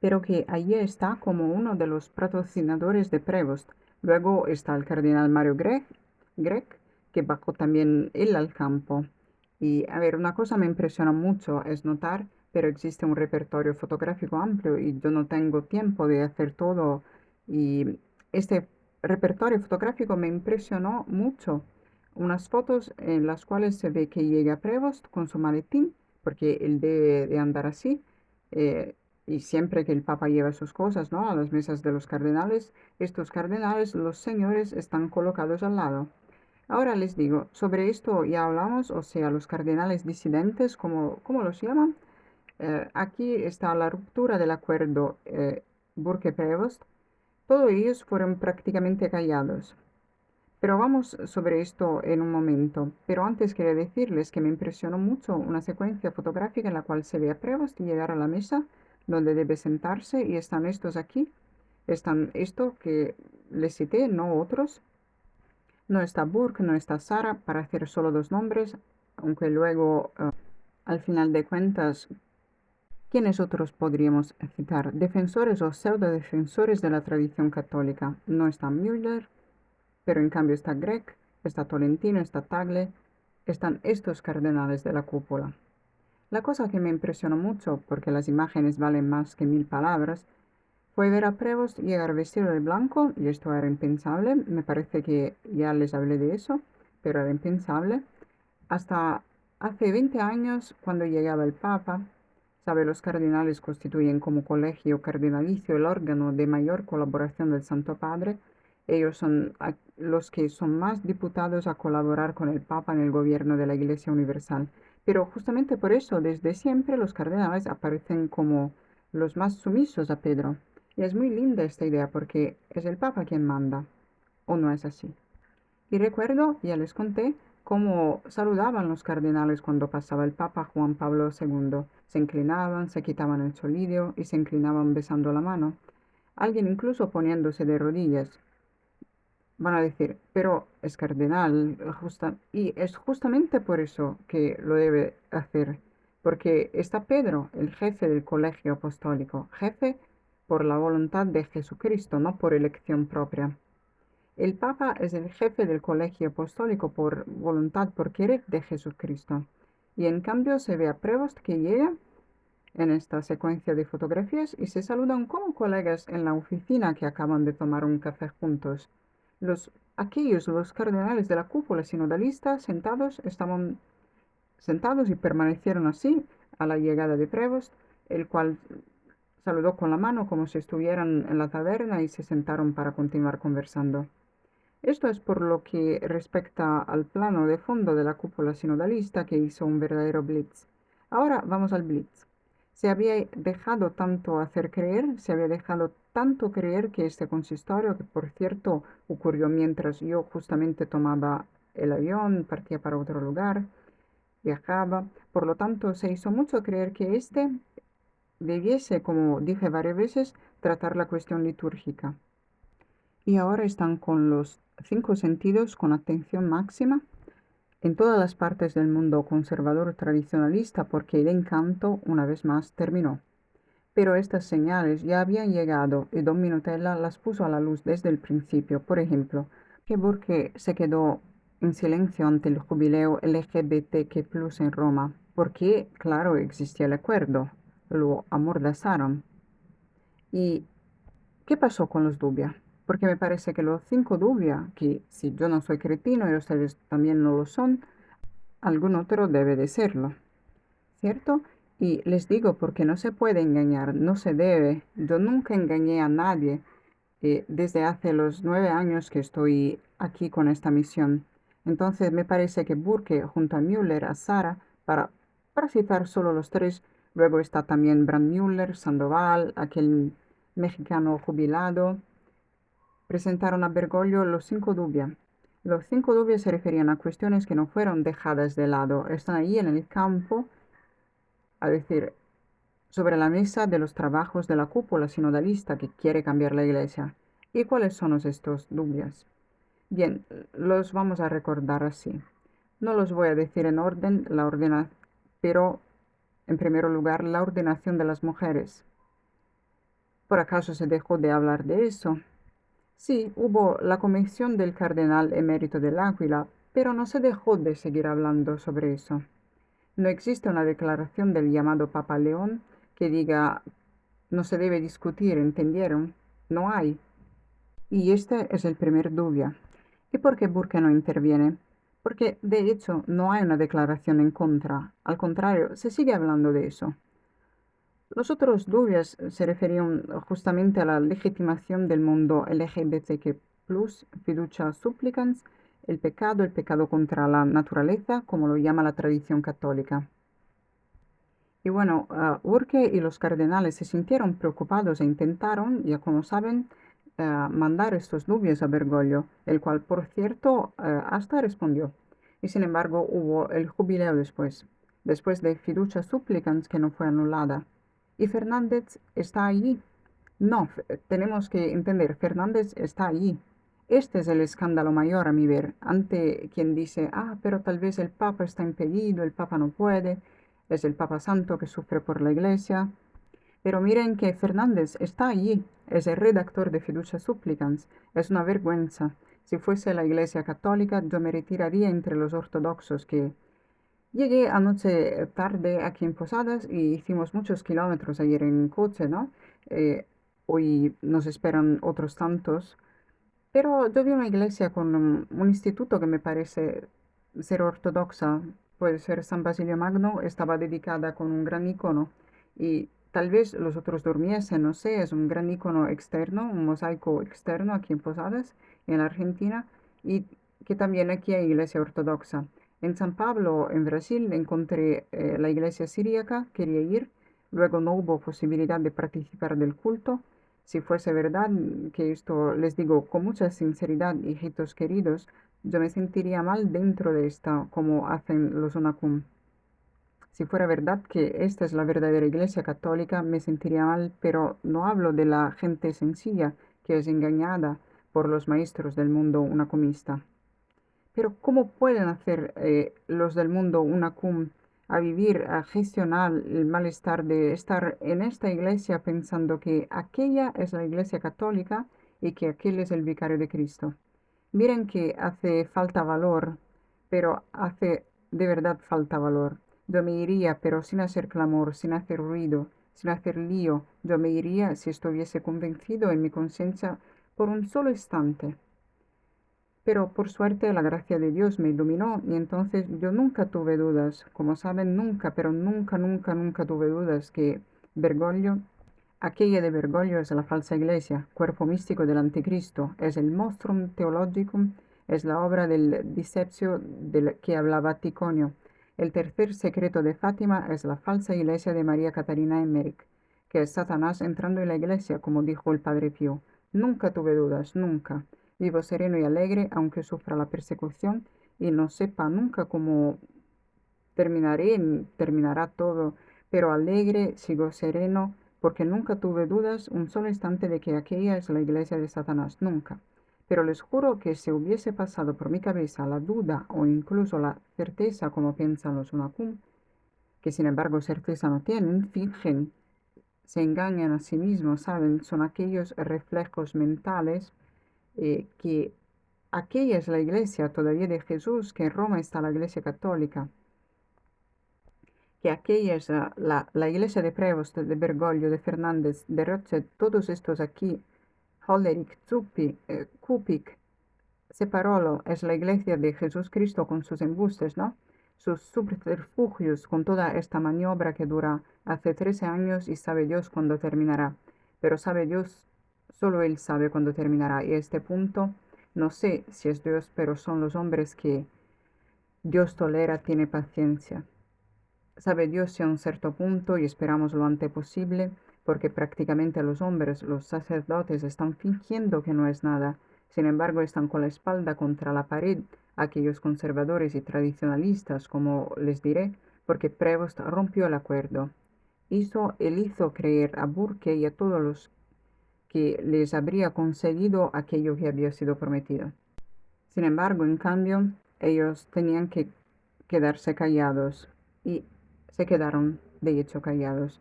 pero que allí está como uno de los patrocinadores de Prevost. Luego está el cardenal Mario Grech, que bajó también él al campo. Y a ver, una cosa me impresiona mucho es notar, pero existe un repertorio fotográfico amplio y yo no tengo tiempo de hacer todo. Y este repertorio fotográfico me impresionó mucho. Unas fotos en las cuales se ve que llega Prevost con su maletín, porque él debe de andar así. Y siempre que el Papa lleva sus cosas, ¿no? A las mesas de los cardenales, estos cardenales, los señores, están colocados al lado. Ahora les digo, sobre esto ya hablamos, o sea, los cardenales disidentes, ¿cómo los llaman? Aquí está la ruptura del acuerdo Burke-Prevost. Todos ellos fueron prácticamente callados. Pero vamos sobre esto en un momento. Pero antes quería decirles que me impresionó mucho una secuencia fotográfica en la cual se ve a Prevost llegar a la mesa donde debe sentarse y están estos aquí. Están esto que les cité, no otros. No está Burke, no está Sara, para hacer solo dos nombres, aunque luego, al final de cuentas, ¿quiénes otros podríamos citar? Defensores o pseudo-defensores de la tradición católica. No está Müller, pero en cambio está Greg, está Tolentino, está Tagle, están estos cardenales de la cúpula. La cosa que me impresionó mucho, porque las imágenes valen más que 1000 palabras, fue ver a Prevost llegar vestido de blanco, y esto era impensable, me parece que ya les hablé de eso, pero era impensable. Hasta hace 20 años, cuando llegaba el Papa, sabe, los cardenales constituyen como colegio cardinalicio el órgano de mayor colaboración del Santo Padre. Ellos son los que son más diputados a colaborar con el Papa en el gobierno de la Iglesia Universal. Pero justamente por eso, desde siempre, los cardenales aparecen como los más sumisos a Pedro. Y es muy linda esta idea porque es el Papa quien manda, ¿o no es así? Y recuerdo, ya les conté, cómo saludaban los cardenales cuando pasaba el Papa Juan Pablo II. Se inclinaban, se quitaban el solirio y se inclinaban besando la mano. Alguien incluso poniéndose de rodillas. Van a decir, pero es cardenal, y es justamente por eso que lo debe hacer, porque está Pedro, el jefe del colegio apostólico, jefe por la voluntad de Jesucristo, no por elección propia. El Papa es el jefe del colegio apostólico por voluntad, por querer de Jesucristo. Y en cambio se ve a Prevost que llega en esta secuencia de fotografías y se saludan como colegas en la oficina que acaban de tomar un café juntos. Los cardenales de la cúpula sinodalista sentados, estaban sentados y permanecieron así a la llegada de Prevost, el cual saludó con la mano como si estuvieran en la taberna y se sentaron para continuar conversando. Esto es por lo que respecta al plano de fondo de la cúpula sinodalista que hizo un verdadero blitz. Ahora vamos al blitz. Se había dejado tanto hacer creer, se había dejado tanto creer que este consistorio, que por cierto ocurrió mientras yo justamente tomaba el avión, partía para otro lugar, viajaba, por lo tanto se hizo mucho creer que este debiese, como dije varias veces, tratar la cuestión litúrgica. Y ahora están con los 5 sentidos con atención máxima en todas las partes del mundo conservador tradicionalista porque el encanto una vez más terminó. Pero estas señales ya habían llegado y Don Minutella las puso a la luz desde el principio. Por ejemplo, que Burke se quedó en silencio ante el jubileo LGBTQ+ en Roma, porque, claro, existía el acuerdo, lo amordazaron. ¿Y qué pasó con los Dubia? Porque me parece que los 5 Dubia, que si yo no soy cretino y ustedes también no lo son, algún otro debe de serlo, ¿cierto? Y les digo porque no se puede engañar, no se debe. Yo nunca engañé a nadie desde hace los 9 años que estoy aquí con esta misión. Entonces me parece que Burke junto a Müller, a Sara, para citar solo los tres, luego está también Brandmüller, Sandoval, aquel mexicano jubilado, presentaron a Bergoglio los 5 Dubia. Los 5 Dubia se referían a cuestiones que no fueron dejadas de lado, están ahí en el campo, a decir, sobre la mesa de los trabajos de la cúpula sinodalista que quiere cambiar la iglesia. ¿Y cuáles son estos Dubias? Bien, los vamos a recordar así. No los voy a decir en orden, pero en primer lugar la ordenación de las mujeres. ¿Por acaso se dejó de hablar de eso? Sí, hubo la comisión del cardenal emérito del Águila, pero no se dejó de seguir hablando sobre eso. No existe una declaración del llamado Papa León que diga no se debe discutir, ¿entendieron? No hay. Y este es el primer dubia. ¿Y por qué Burke no interviene? Porque de hecho no hay una declaración en contra. Al contrario, se sigue hablando de eso. Los otros dubias se referían justamente a la legitimación del mundo LGBTQ+, fiducia supplicans, el pecado contra la naturaleza, como lo llama la tradición católica. Y bueno, Burke y los cardenales se sintieron preocupados e intentaron, ya como saben, mandar estos dubios a Bergoglio, el cual, por cierto, hasta respondió. Y sin embargo, hubo el jubileo después de fiducia supplicans que no fue anulada. Y Fernández está allí. No, tenemos que entender, Fernández está allí. Este es el escándalo mayor a mi ver, ante quien dice, pero tal vez el Papa está impedido, el Papa no puede, es el Papa Santo que sufre por la Iglesia. Pero miren que Fernández está allí, es el redactor de Fiducia Supplicans, es una vergüenza. Si fuese la Iglesia Católica, yo me retiraría entre los ortodoxos que llegué anoche tarde aquí en Posadas y hicimos muchos kilómetros ayer en coche, ¿no? Hoy nos esperan otros tantos. Pero yo vi una iglesia con un instituto que me parece ser ortodoxa. Puede ser San Basilio Magno, estaba dedicada con un gran icono. Y tal vez los otros durmiesen, no sé, es un gran icono externo, un mosaico externo aquí en Posadas, en la Argentina, y que también aquí hay iglesia ortodoxa. En San Pablo, en Brasil, encontré la iglesia siríaca, quería ir, luego no hubo posibilidad de participar del culto. Si fuese verdad que esto les digo con mucha sinceridad, hijitos queridos, yo me sentiría mal dentro de esta, como hacen los Unacum. Si fuera verdad que esta es la verdadera Iglesia Católica, me sentiría mal, pero no hablo de la gente sencilla que es engañada por los maestros del mundo unacumista. Pero ¿cómo pueden hacer los del mundo una a vivir, a gestionar el malestar de estar en esta iglesia pensando que aquella es la iglesia católica y que aquel es el vicario de Cristo? Miren que hace falta valor, pero hace de verdad falta valor. Yo me iría, pero sin hacer clamor, sin hacer ruido, sin hacer lío. Yo me iría si estuviese convencido en mi conciencia por un solo instante. Pero por suerte la gracia de Dios me iluminó y entonces yo nunca tuve dudas, como saben, nunca, pero nunca, nunca, nunca tuve dudas que Bergoglio, aquella de Bergoglio es la falsa iglesia, cuerpo místico del anticristo, es el monstrum theologicum, es la obra del discepcio del que hablaba Ticonio. El tercer secreto de Fátima es la falsa iglesia de María Catarina Emmerich, que es Satanás entrando en la iglesia, como dijo el Padre Pío. Nunca tuve dudas, nunca. Vivo sereno y alegre, aunque sufra la persecución y no sepa nunca cómo terminaré, ni terminará todo, pero alegre, sigo sereno, porque nunca tuve dudas un solo instante de que aquella es la iglesia de Satanás, nunca. Pero les juro que si hubiese pasado por mi cabeza la duda o incluso la certeza, como piensan los Unacum, que sin embargo certeza no tienen, fingen, se engañan a sí mismos, ¿saben? Son aquellos reflejos mentales que aquella es la iglesia todavía de Jesús, que en Roma está la iglesia católica, que aquella es la iglesia de Prevost, de Bergoglio, de Fernández, de Rochet, todos estos aquí, Hollerich, Zuppi, Kupik, Separolo, es la iglesia de Jesús Cristo con sus embustes, ¿no? Sus subterfugios con toda esta maniobra que dura hace 13 años y sabe Dios cuándo terminará. Pero sabe Dios, solo Él sabe cuándo terminará. Y a este punto, no sé si es Dios, pero son los hombres que Dios tolera, tiene paciencia. Sabe Dios si a un cierto punto, y esperamos lo antes posible, porque prácticamente los hombres, los sacerdotes, están fingiendo que no es nada. Sin embargo, están con la espalda contra la pared, aquellos conservadores y tradicionalistas, como les diré, porque Prevost rompió el acuerdo. Él hizo creer a Burke y a todos los que les habría concedido aquello que había sido prometido. Sin embargo, en cambio, ellos tenían que quedarse callados y se quedaron, de hecho, callados.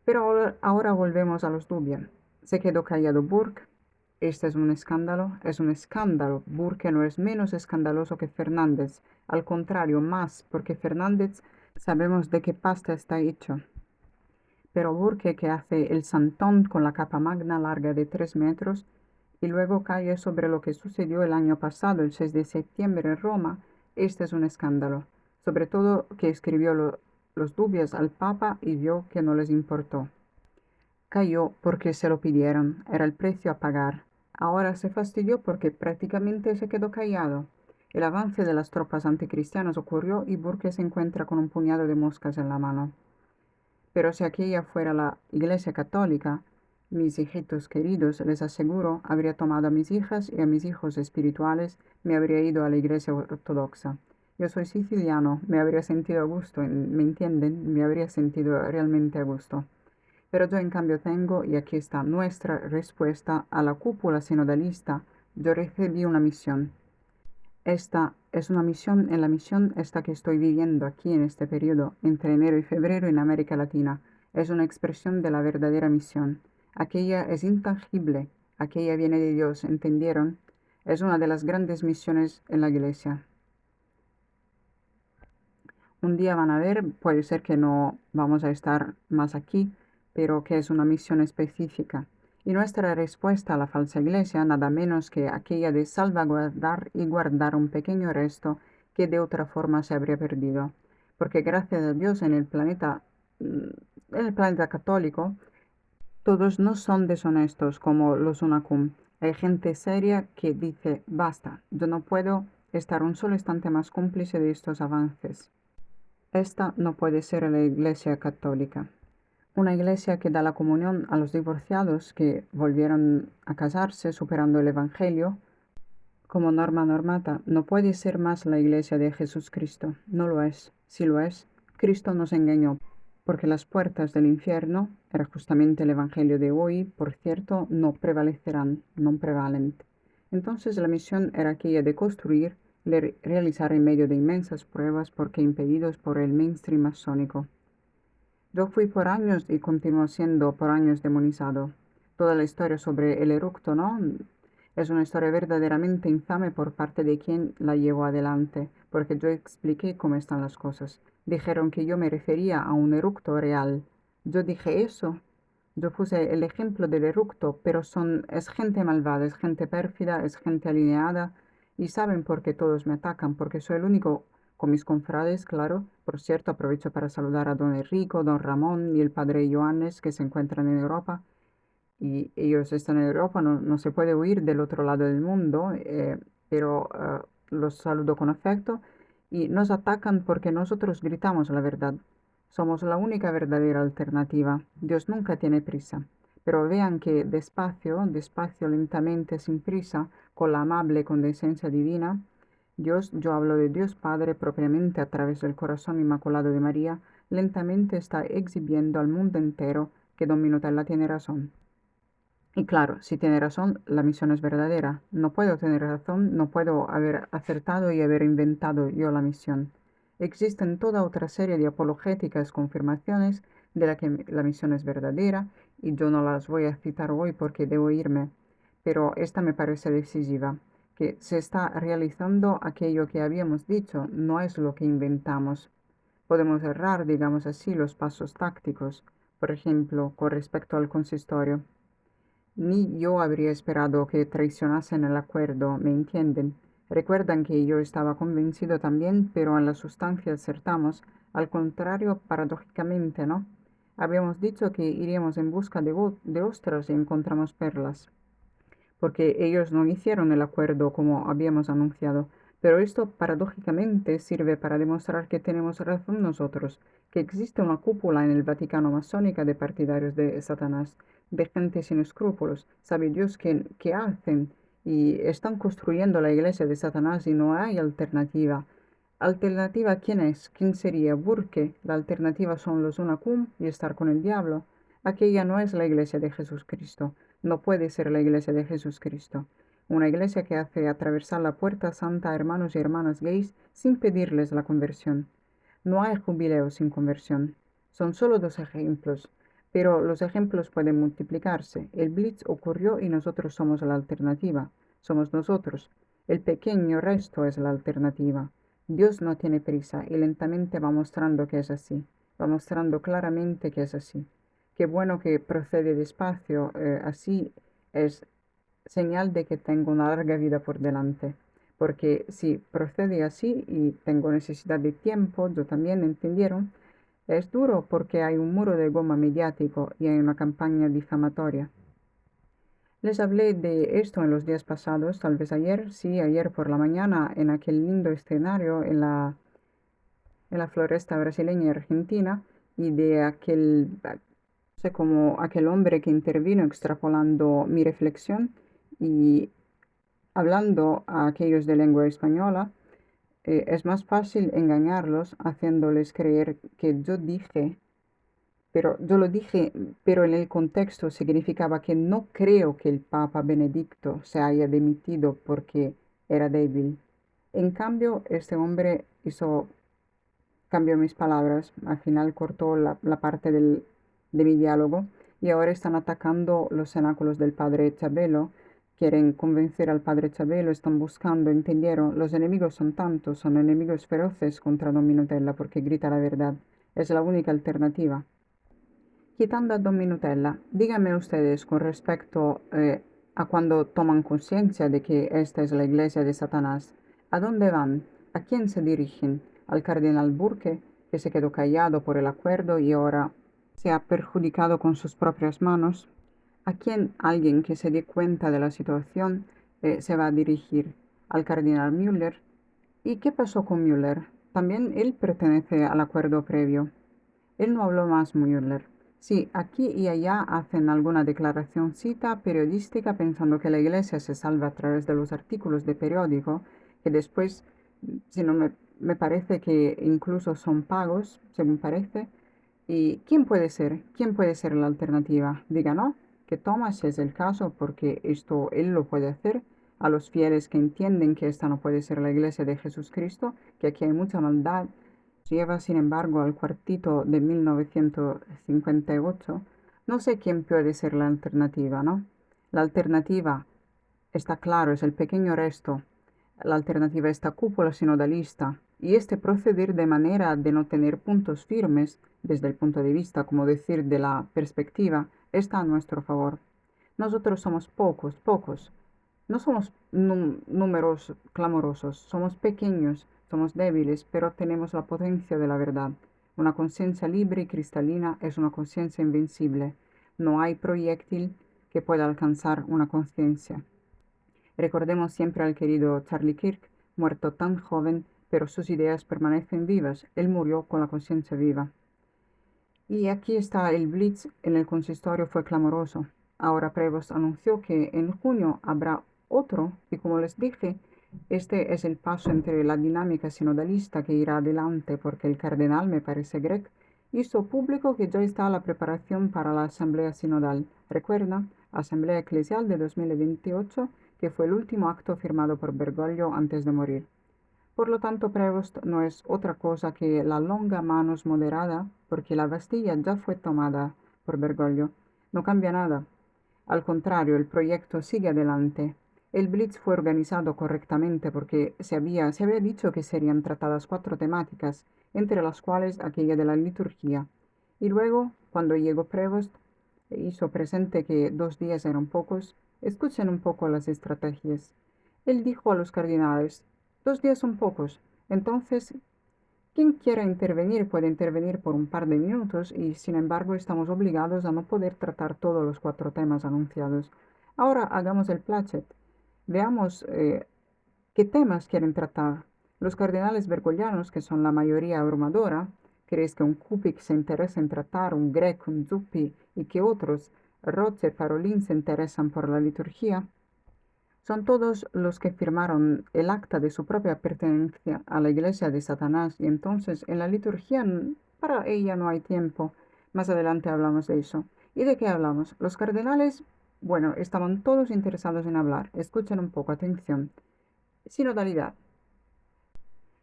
Pero ahora volvemos a los Dubia. Se quedó callado Burke. Este es un escándalo, es un escándalo. Burke no es menos escandaloso que Fernández. Al contrario, más, porque Fernández Sabemos de qué pasta está hecho. Pero Burke, que hace el santón con la capa magna larga de 3 metros, y luego cae sobre lo que sucedió el año pasado, el 6 de septiembre en Roma, este es un escándalo. Sobre todo que escribió los dubios al Papa y vio que no les importó. Cayó porque se lo pidieron, era el precio a pagar. Ahora se fastidió porque prácticamente se quedó callado. El avance de las tropas anticristianas ocurrió y Burke se encuentra con un puñado de moscas en la mano. Pero si aquella fuera la Iglesia Católica, mis hijitos queridos, les aseguro, habría tomado a mis hijas y a mis hijos espirituales, me habría ido a la Iglesia Ortodoxa. Yo soy siciliano, me habría sentido a gusto, ¿me entienden? Me habría sentido realmente a gusto. Pero yo en cambio tengo, y aquí está nuestra respuesta a la cúpula sinodalista, yo recibí una misión. Esta es una misión en la misión esta que estoy viviendo aquí en este periodo, entre enero y febrero en América Latina. Es una expresión de la verdadera misión. Aquella es intangible, aquella viene de Dios, ¿entendieron? Es una de las grandes misiones en la iglesia. Un día van a ver, puede ser que no vamos a estar más aquí, pero que es una misión específica. Y nuestra respuesta a la falsa iglesia, nada menos que aquella de salvaguardar y guardar un pequeño resto que de otra forma se habría perdido. Porque gracias a Dios en el planeta católico, todos no son deshonestos como los Unacum. Hay gente seria que dice, basta, yo no puedo estar un solo instante más cómplice de estos avances. Esta no puede ser la Iglesia católica. Una iglesia que da la comunión a los divorciados que volvieron a casarse superando el Evangelio como norma normata no puede ser más la iglesia de Jesucristo. No lo es. Si lo es, Cristo nos engañó, porque las puertas del infierno, era justamente el Evangelio de hoy, por cierto, no prevalecerán, no prevalen. Entonces la misión era aquella de construir, realizar en medio de inmensas pruebas porque impedidos por el mainstream masónico. Yo fui por años y continúo siendo por años demonizado. Toda la historia sobre el eructo, ¿no? Es una historia verdaderamente infame por parte de quien la llevó adelante, porque yo expliqué cómo están las cosas. Dijeron que yo me refería a un eructo real. Yo dije eso. Yo puse el ejemplo del eructo, pero es gente malvada, es gente pérfida, es gente alineada, y saben por qué todos me atacan, porque soy el único con mis confrades, claro. Por cierto, aprovecho para saludar a don Enrico, don Ramón y el padre Johannes que se encuentran en Europa. Y ellos están en Europa, no se puede huir del otro lado del mundo, pero los saludo con afecto y nos atacan porque nosotros gritamos la verdad. Somos la única verdadera alternativa. Dios nunca tiene prisa. Pero vean que despacio, despacio, lentamente, sin prisa, con la amable condescencia divina, Dios, yo hablo de Dios Padre propiamente a través del corazón inmaculado de María, lentamente está exhibiendo al mundo entero que Don Minutella tiene razón. Y claro, si tiene razón, la misión es verdadera. No puedo tener razón, no puedo haber acertado y haber inventado yo la misión. Existen toda otra serie de apologéticas confirmaciones de la que la misión es verdadera, y yo no las voy a citar hoy porque debo irme, pero esta me parece decisiva, que se está realizando aquello que habíamos dicho, no es lo que inventamos. Podemos errar, digamos así, los pasos tácticos, por ejemplo, con respecto al consistorio. Ni yo habría esperado que traicionasen el acuerdo, ¿me entienden? Recuerdan que yo estaba convencido también, pero en la sustancia acertamos, al contrario, paradójicamente, ¿no? Habíamos dicho que iríamos en busca de ostras y encontramos perlas, porque ellos no hicieron el acuerdo como habíamos anunciado. Pero esto paradójicamente sirve para demostrar que tenemos razón nosotros, que existe una cúpula en el Vaticano masónica de partidarios de Satanás, de gente sin escrúpulos. Sabe Dios qué hacen y están construyendo la iglesia de Satanás y no hay alternativa. ¿Alternativa quién es? ¿Quién sería? Burke. La alternativa son los Unacum y estar con el diablo. Aquella no es la iglesia de Jesucristo. No puede ser la iglesia de Jesucristo. Una iglesia que hace atravesar la puerta santa a hermanos y hermanas gays sin pedirles la conversión. No hay jubileo sin conversión. Son solo 2 ejemplos, pero los ejemplos pueden multiplicarse. El Blitz ocurrió y nosotros somos la alternativa. Somos nosotros. El pequeño resto es la alternativa. Dios no tiene prisa y lentamente va mostrando que es así, va mostrando claramente que es así. Qué bueno que procede despacio, así es señal de que tengo una larga vida por delante. Porque si procede así y tengo necesidad de tiempo, yo también entendieron, es duro porque hay un muro de goma mediático y hay una campaña difamatoria. Les hablé de esto en los días pasados, tal vez ayer, sí, ayer por la mañana, en aquel lindo escenario en la floresta brasileña y argentina, y de aquel, no sé, como aquel hombre que intervino extrapolando mi reflexión y hablando a aquellos de lengua española. Es más fácil engañarlos haciéndoles creer que yo dije, pero yo lo dije, pero en el contexto significaba que no creo que el Papa Benedicto se haya dimitido porque era débil. En cambio, este hombre cambió mis palabras, al final cortó la parte de mi diálogo y ahora están atacando los cenáculos del padre Chabelo, quieren convencer al padre Chabelo, están buscando, entendieron, los enemigos son tantos, son enemigos feroces contra Don Minutella porque grita la verdad, es la única alternativa. Quitando a Don Minutella, díganme ustedes con respecto a cuando toman conciencia de que esta es la iglesia de Satanás, ¿a dónde van? ¿A quién se dirigen? ¿Al cardenal Burke, que se quedó callado por el acuerdo y ahora se ha perjudicado con sus propias manos? ¿A quién alguien que se dé cuenta de la situación se va a dirigir? ¿Al cardenal Müller? ¿Y qué pasó con Müller? También él pertenece al acuerdo previo. Él no habló más, Müller. Sí, aquí y allá hacen alguna declaracióncita periodística pensando que la iglesia se salva a través de los artículos de periódico, que después, si no me parece que incluso son pagos, según parece. ¿Y quién puede ser? ¿Quién puede ser la alternativa? Diga no, que Thomas es el caso porque esto él lo puede hacer. A los fieles que entienden que esta no puede ser la iglesia de Jesucristo, que aquí hay mucha maldad, lleva sin embargo al cuartito de 1958, no sé quién puede ser la alternativa, ¿no? La alternativa, está claro, es el pequeño resto. La alternativa esta cúpula sinodalista y este proceder de manera de no tener puntos firmes desde el punto de vista, como decir, de la perspectiva, está a nuestro favor. Nosotros somos pocos. No somos números clamorosos, somos pequeños, somos débiles, pero tenemos la potencia de la verdad. Una conciencia libre y cristalina es una conciencia invencible. No hay proyectil que pueda alcanzar una conciencia. Recordemos siempre al querido Charlie Kirk, muerto tan joven, pero sus ideas permanecen vivas. Él murió con la conciencia viva. Y aquí está el blitz en el consistorio fue clamoroso. Ahora Prevost anunció que en junio habrá otro y como les dije, este es el paso entre la dinámica sinodalista que irá adelante porque el cardenal, me parece Greg, hizo público que ya está la preparación para la asamblea sinodal. Recuerda, asamblea eclesial de 2028, que fue el último acto firmado por Bergoglio antes de morir. Por lo tanto, Prevost no es otra cosa que la longa manos moderada, porque la Bastilla ya fue tomada por Bergoglio. No cambia nada. Al contrario, el proyecto sigue adelante. El Blitz fue organizado correctamente porque se había dicho que serían tratadas 4 temáticas, entre las cuales aquella de la liturgia. Y luego, cuando llegó Prevost, hizo presente que 2 días eran pocos. Escuchen un poco las estrategias. Él dijo a los cardinales, 2 días son pocos. Entonces, quien quiera intervenir puede intervenir por un par de minutos y, sin embargo, estamos obligados a no poder tratar todos los 4 temas anunciados. Ahora hagamos el placet. Veamos qué temas quieren tratar. Los cardenales bergoglianos, que son la mayoría abrumadora, ¿crees que un Kupik se interesa en tratar, un Grec, un Zuppi y que otros, Roger, Parolin, se interesan por la liturgia? Son todos los que firmaron el acta de su propia pertenencia a la iglesia de Satanás y entonces en la liturgia para ella no hay tiempo. Más adelante hablamos de eso. ¿Y de qué hablamos? Los cardenales, bueno, estaban todos interesados en hablar. Escuchen un poco, atención. Sinodalidad.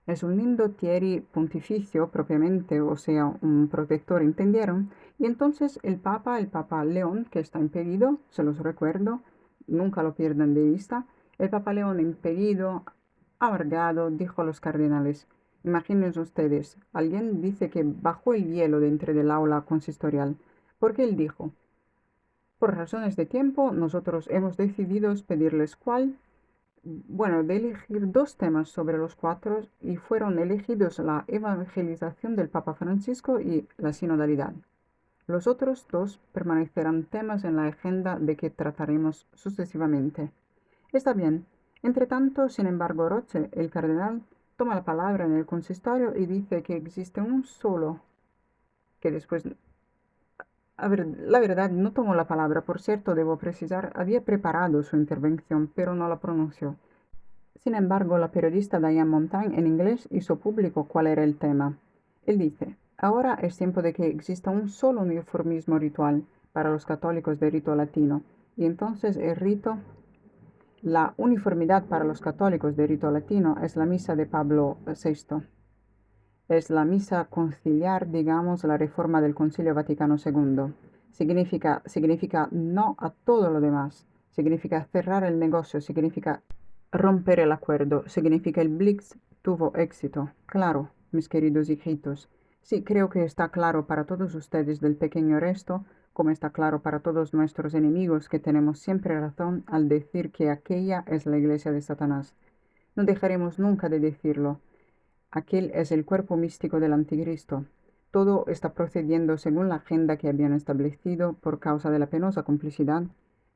Es un lindo Thierry pontificio propiamente, o sea, un protector, ¿entendieron? Y entonces el Papa León, que está impedido, se los recuerdo, nunca lo pierdan de vista, el Papa León impedido Amargado, dijo a los cardenales. Imaginen ustedes, alguien dice que bajó el hielo dentro del aula consistorial, porque él dijo, por razones de tiempo, nosotros hemos decidido pedirles de elegir dos temas sobre los cuatro y fueron elegidos la evangelización del Papa Francisco y la sinodalidad. Los otros dos permanecerán temas en la agenda de que trataremos sucesivamente. Está bien. Entre tanto, sin embargo, Roche, el cardenal, toma la palabra en el consistorio y dice que existe un solo, que después la verdad, no tomó la palabra, por cierto, debo precisar, había preparado su intervención, pero no la pronunció. Sin embargo, la periodista Diane Montaigne en inglés hizo público cuál era el tema. Él dice, ahora es tiempo de que exista un solo uniformismo ritual para los católicos de rito latino, y entonces la uniformidad para los católicos de rito latino es la misa de Pablo VI. Es la misa conciliar, digamos, la reforma del Concilio Vaticano II. Significa no a todo lo demás. Significa cerrar el negocio. Significa romper el acuerdo. Significa el Blitz tuvo éxito. Claro, mis queridos hijitos. Sí, creo que está claro para todos ustedes del pequeño resto, como está claro para todos nuestros enemigos que tenemos siempre razón al decir que aquella es la iglesia de Satanás. No dejaremos nunca de decirlo. Aquel es el cuerpo místico del anticristo. Todo está procediendo según la agenda que habían establecido por causa de la penosa complicidad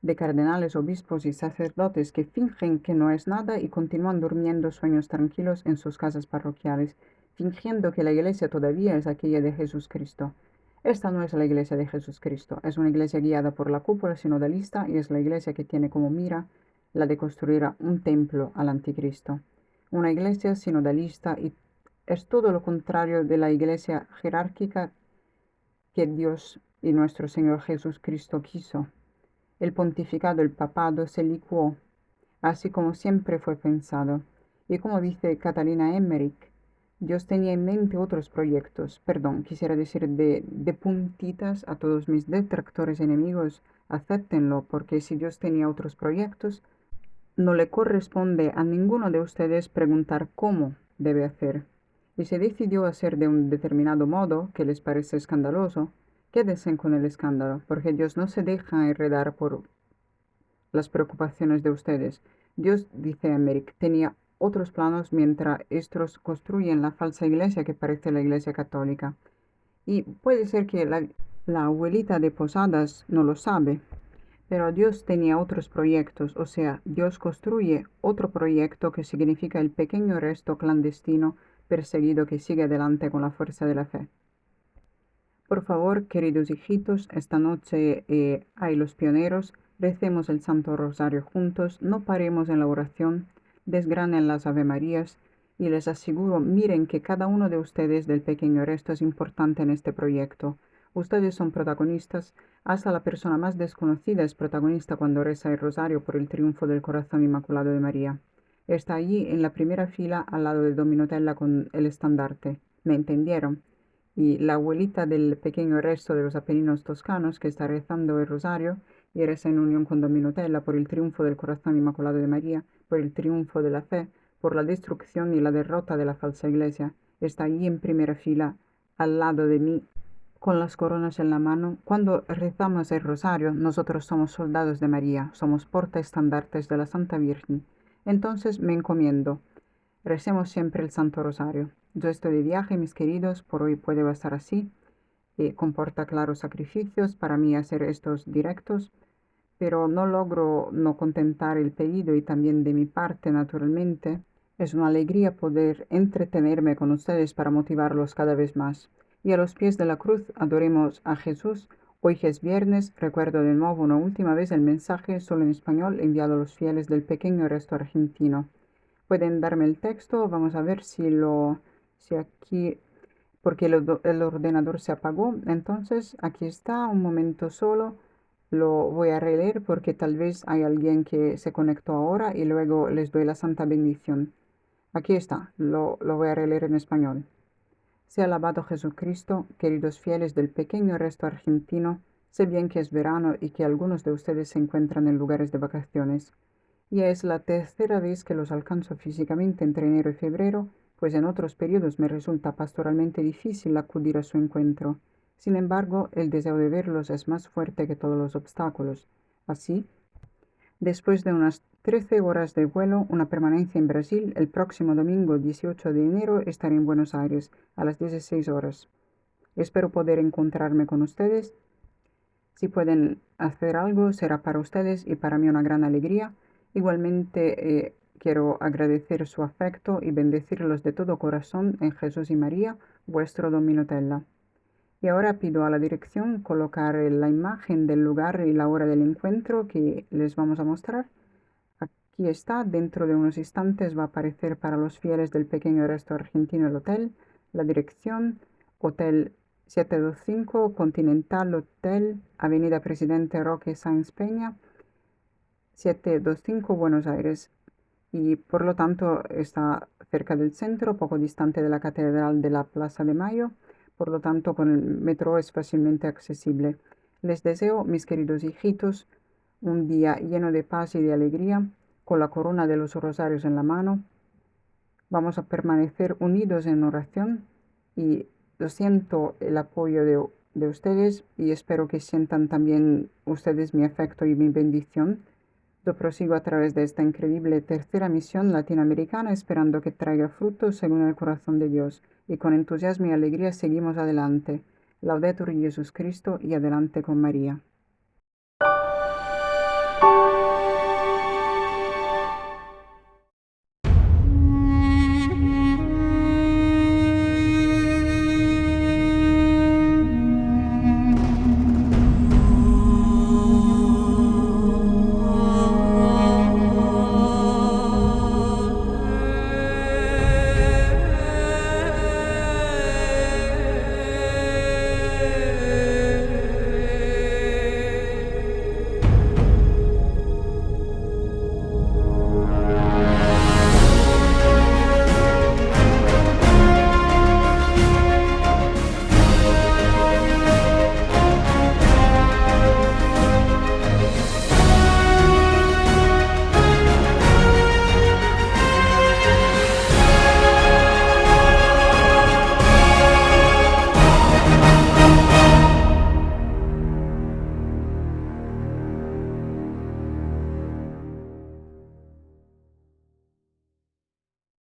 de cardenales, obispos y sacerdotes que fingen que no es nada y continúan durmiendo sueños tranquilos en sus casas parroquiales, fingiendo que la iglesia todavía es aquella de Jesucristo. Esta no es la iglesia de Jesucristo, es una iglesia guiada por la cúpula sinodalista y es la iglesia que tiene como mira la de construir un templo al anticristo. Una iglesia sinodalista y es todo lo contrario de la iglesia jerárquica que Dios y nuestro Señor Jesucristo quiso. El pontificado, el papado, se licuó, así como siempre fue pensado. Y como dice Catalina Emmerich, Dios tenía en mente otros proyectos. Perdón, quisiera decir de puntitas a todos mis detractores enemigos, acéptenlo, porque si Dios tenía otros proyectos, no le corresponde a ninguno de ustedes preguntar cómo debe hacer. Y se decidió hacer de un determinado modo que les parece escandaloso, quédense con el escándalo, porque Dios no se deja enredar por las preocupaciones de ustedes. Dios, dice Emmerich, tenía otros planos mientras estos construyen la falsa iglesia que parece la iglesia católica. Y puede ser que la abuelita de Posadas no lo sabe, pero Dios tenía otros proyectos, o sea, Dios construye otro proyecto que significa el pequeño resto clandestino perseguido que sigue adelante con la fuerza de la fe. Por favor, queridos hijitos, esta noche hay los pioneros, recemos el Santo Rosario juntos, no paremos en la oración, desgranen las Ave Marías y les aseguro, miren que cada uno de ustedes del pequeño resto es importante en este proyecto. Ustedes son protagonistas, hasta la persona más desconocida es protagonista cuando reza el rosario por el triunfo del corazón inmaculado de María. Está allí en la primera fila al lado de Dominotella con el estandarte. ¿Me entendieron? Y la abuelita del pequeño resto de los Apeninos toscanos que está rezando el rosario y reza en unión con Dominotella por el triunfo del corazón inmaculado de María, por el triunfo de la fe, por la destrucción y la derrota de la falsa iglesia, está allí en primera fila al lado de mí con las coronas en la mano. Cuando rezamos el rosario, nosotros somos soldados de María, somos portaestandartes de la Santa Virgen. Entonces me encomiendo. Recemos siempre el Santo Rosario. Yo estoy de viaje, mis queridos, por hoy puede bastar así. Comporta claros sacrificios para mí hacer estos directos, pero no logro no contentar el pedido y también de mi parte, naturalmente. Es una alegría poder entretenerme con ustedes para motivarlos cada vez más. Y a los pies de la cruz adoremos a Jesús. Hoy que es viernes, recuerdo de nuevo una última vez el mensaje solo en español enviado a los fieles del pequeño resto argentino. Pueden darme el texto, vamos a ver si aquí, porque el ordenador se apagó. Entonces, aquí está, un momento solo. Lo voy a releer porque tal vez hay alguien que se conectó ahora y luego les doy la santa bendición. Aquí está, lo voy a releer en español. Sea alabado Jesucristo, queridos fieles del pequeño resto argentino. Sé bien que es verano y que algunos de ustedes se encuentran en lugares de vacaciones. Ya es la tercera vez que los alcanzo físicamente entre enero y febrero, pues en otros periodos me resulta pastoralmente difícil acudir a su encuentro. Sin embargo, el deseo de verlos es más fuerte que todos los obstáculos. Así, después de unas 13 horas de vuelo, una permanencia en Brasil, el próximo domingo 18 de enero estaré en Buenos Aires a las 16 horas. Espero poder encontrarme con ustedes. Si pueden hacer algo, será para ustedes y para mí una gran alegría. Igualmente, quiero agradecer su afecto y bendecirlos de todo corazón en Jesús y María, vuestro Don Minutella. Y ahora pido a la dirección colocar la imagen del lugar y la hora del encuentro que les vamos a mostrar. Aquí está, dentro de unos instantes va a aparecer para los fieles del pequeño resto argentino el hotel, la dirección, Hotel 725 Continental Hotel, Avenida Presidente Roque Sáenz Peña, 725 Buenos Aires. Y por lo tanto está cerca del centro, poco distante de la Catedral de la Plaza de Mayo, por lo tanto con el metro es fácilmente accesible. Les deseo, mis queridos hijitos, un día lleno de paz y de alegría, con la corona de los rosarios en la mano. Vamos a permanecer unidos en oración y siento el apoyo de ustedes y espero que sientan también ustedes mi afecto y mi bendición. Yo prosigo a través de esta increíble tercera misión latinoamericana esperando que traiga frutos según el corazón de Dios y con entusiasmo y alegría seguimos adelante. Laudetur Jesus Cristo y adelante con María.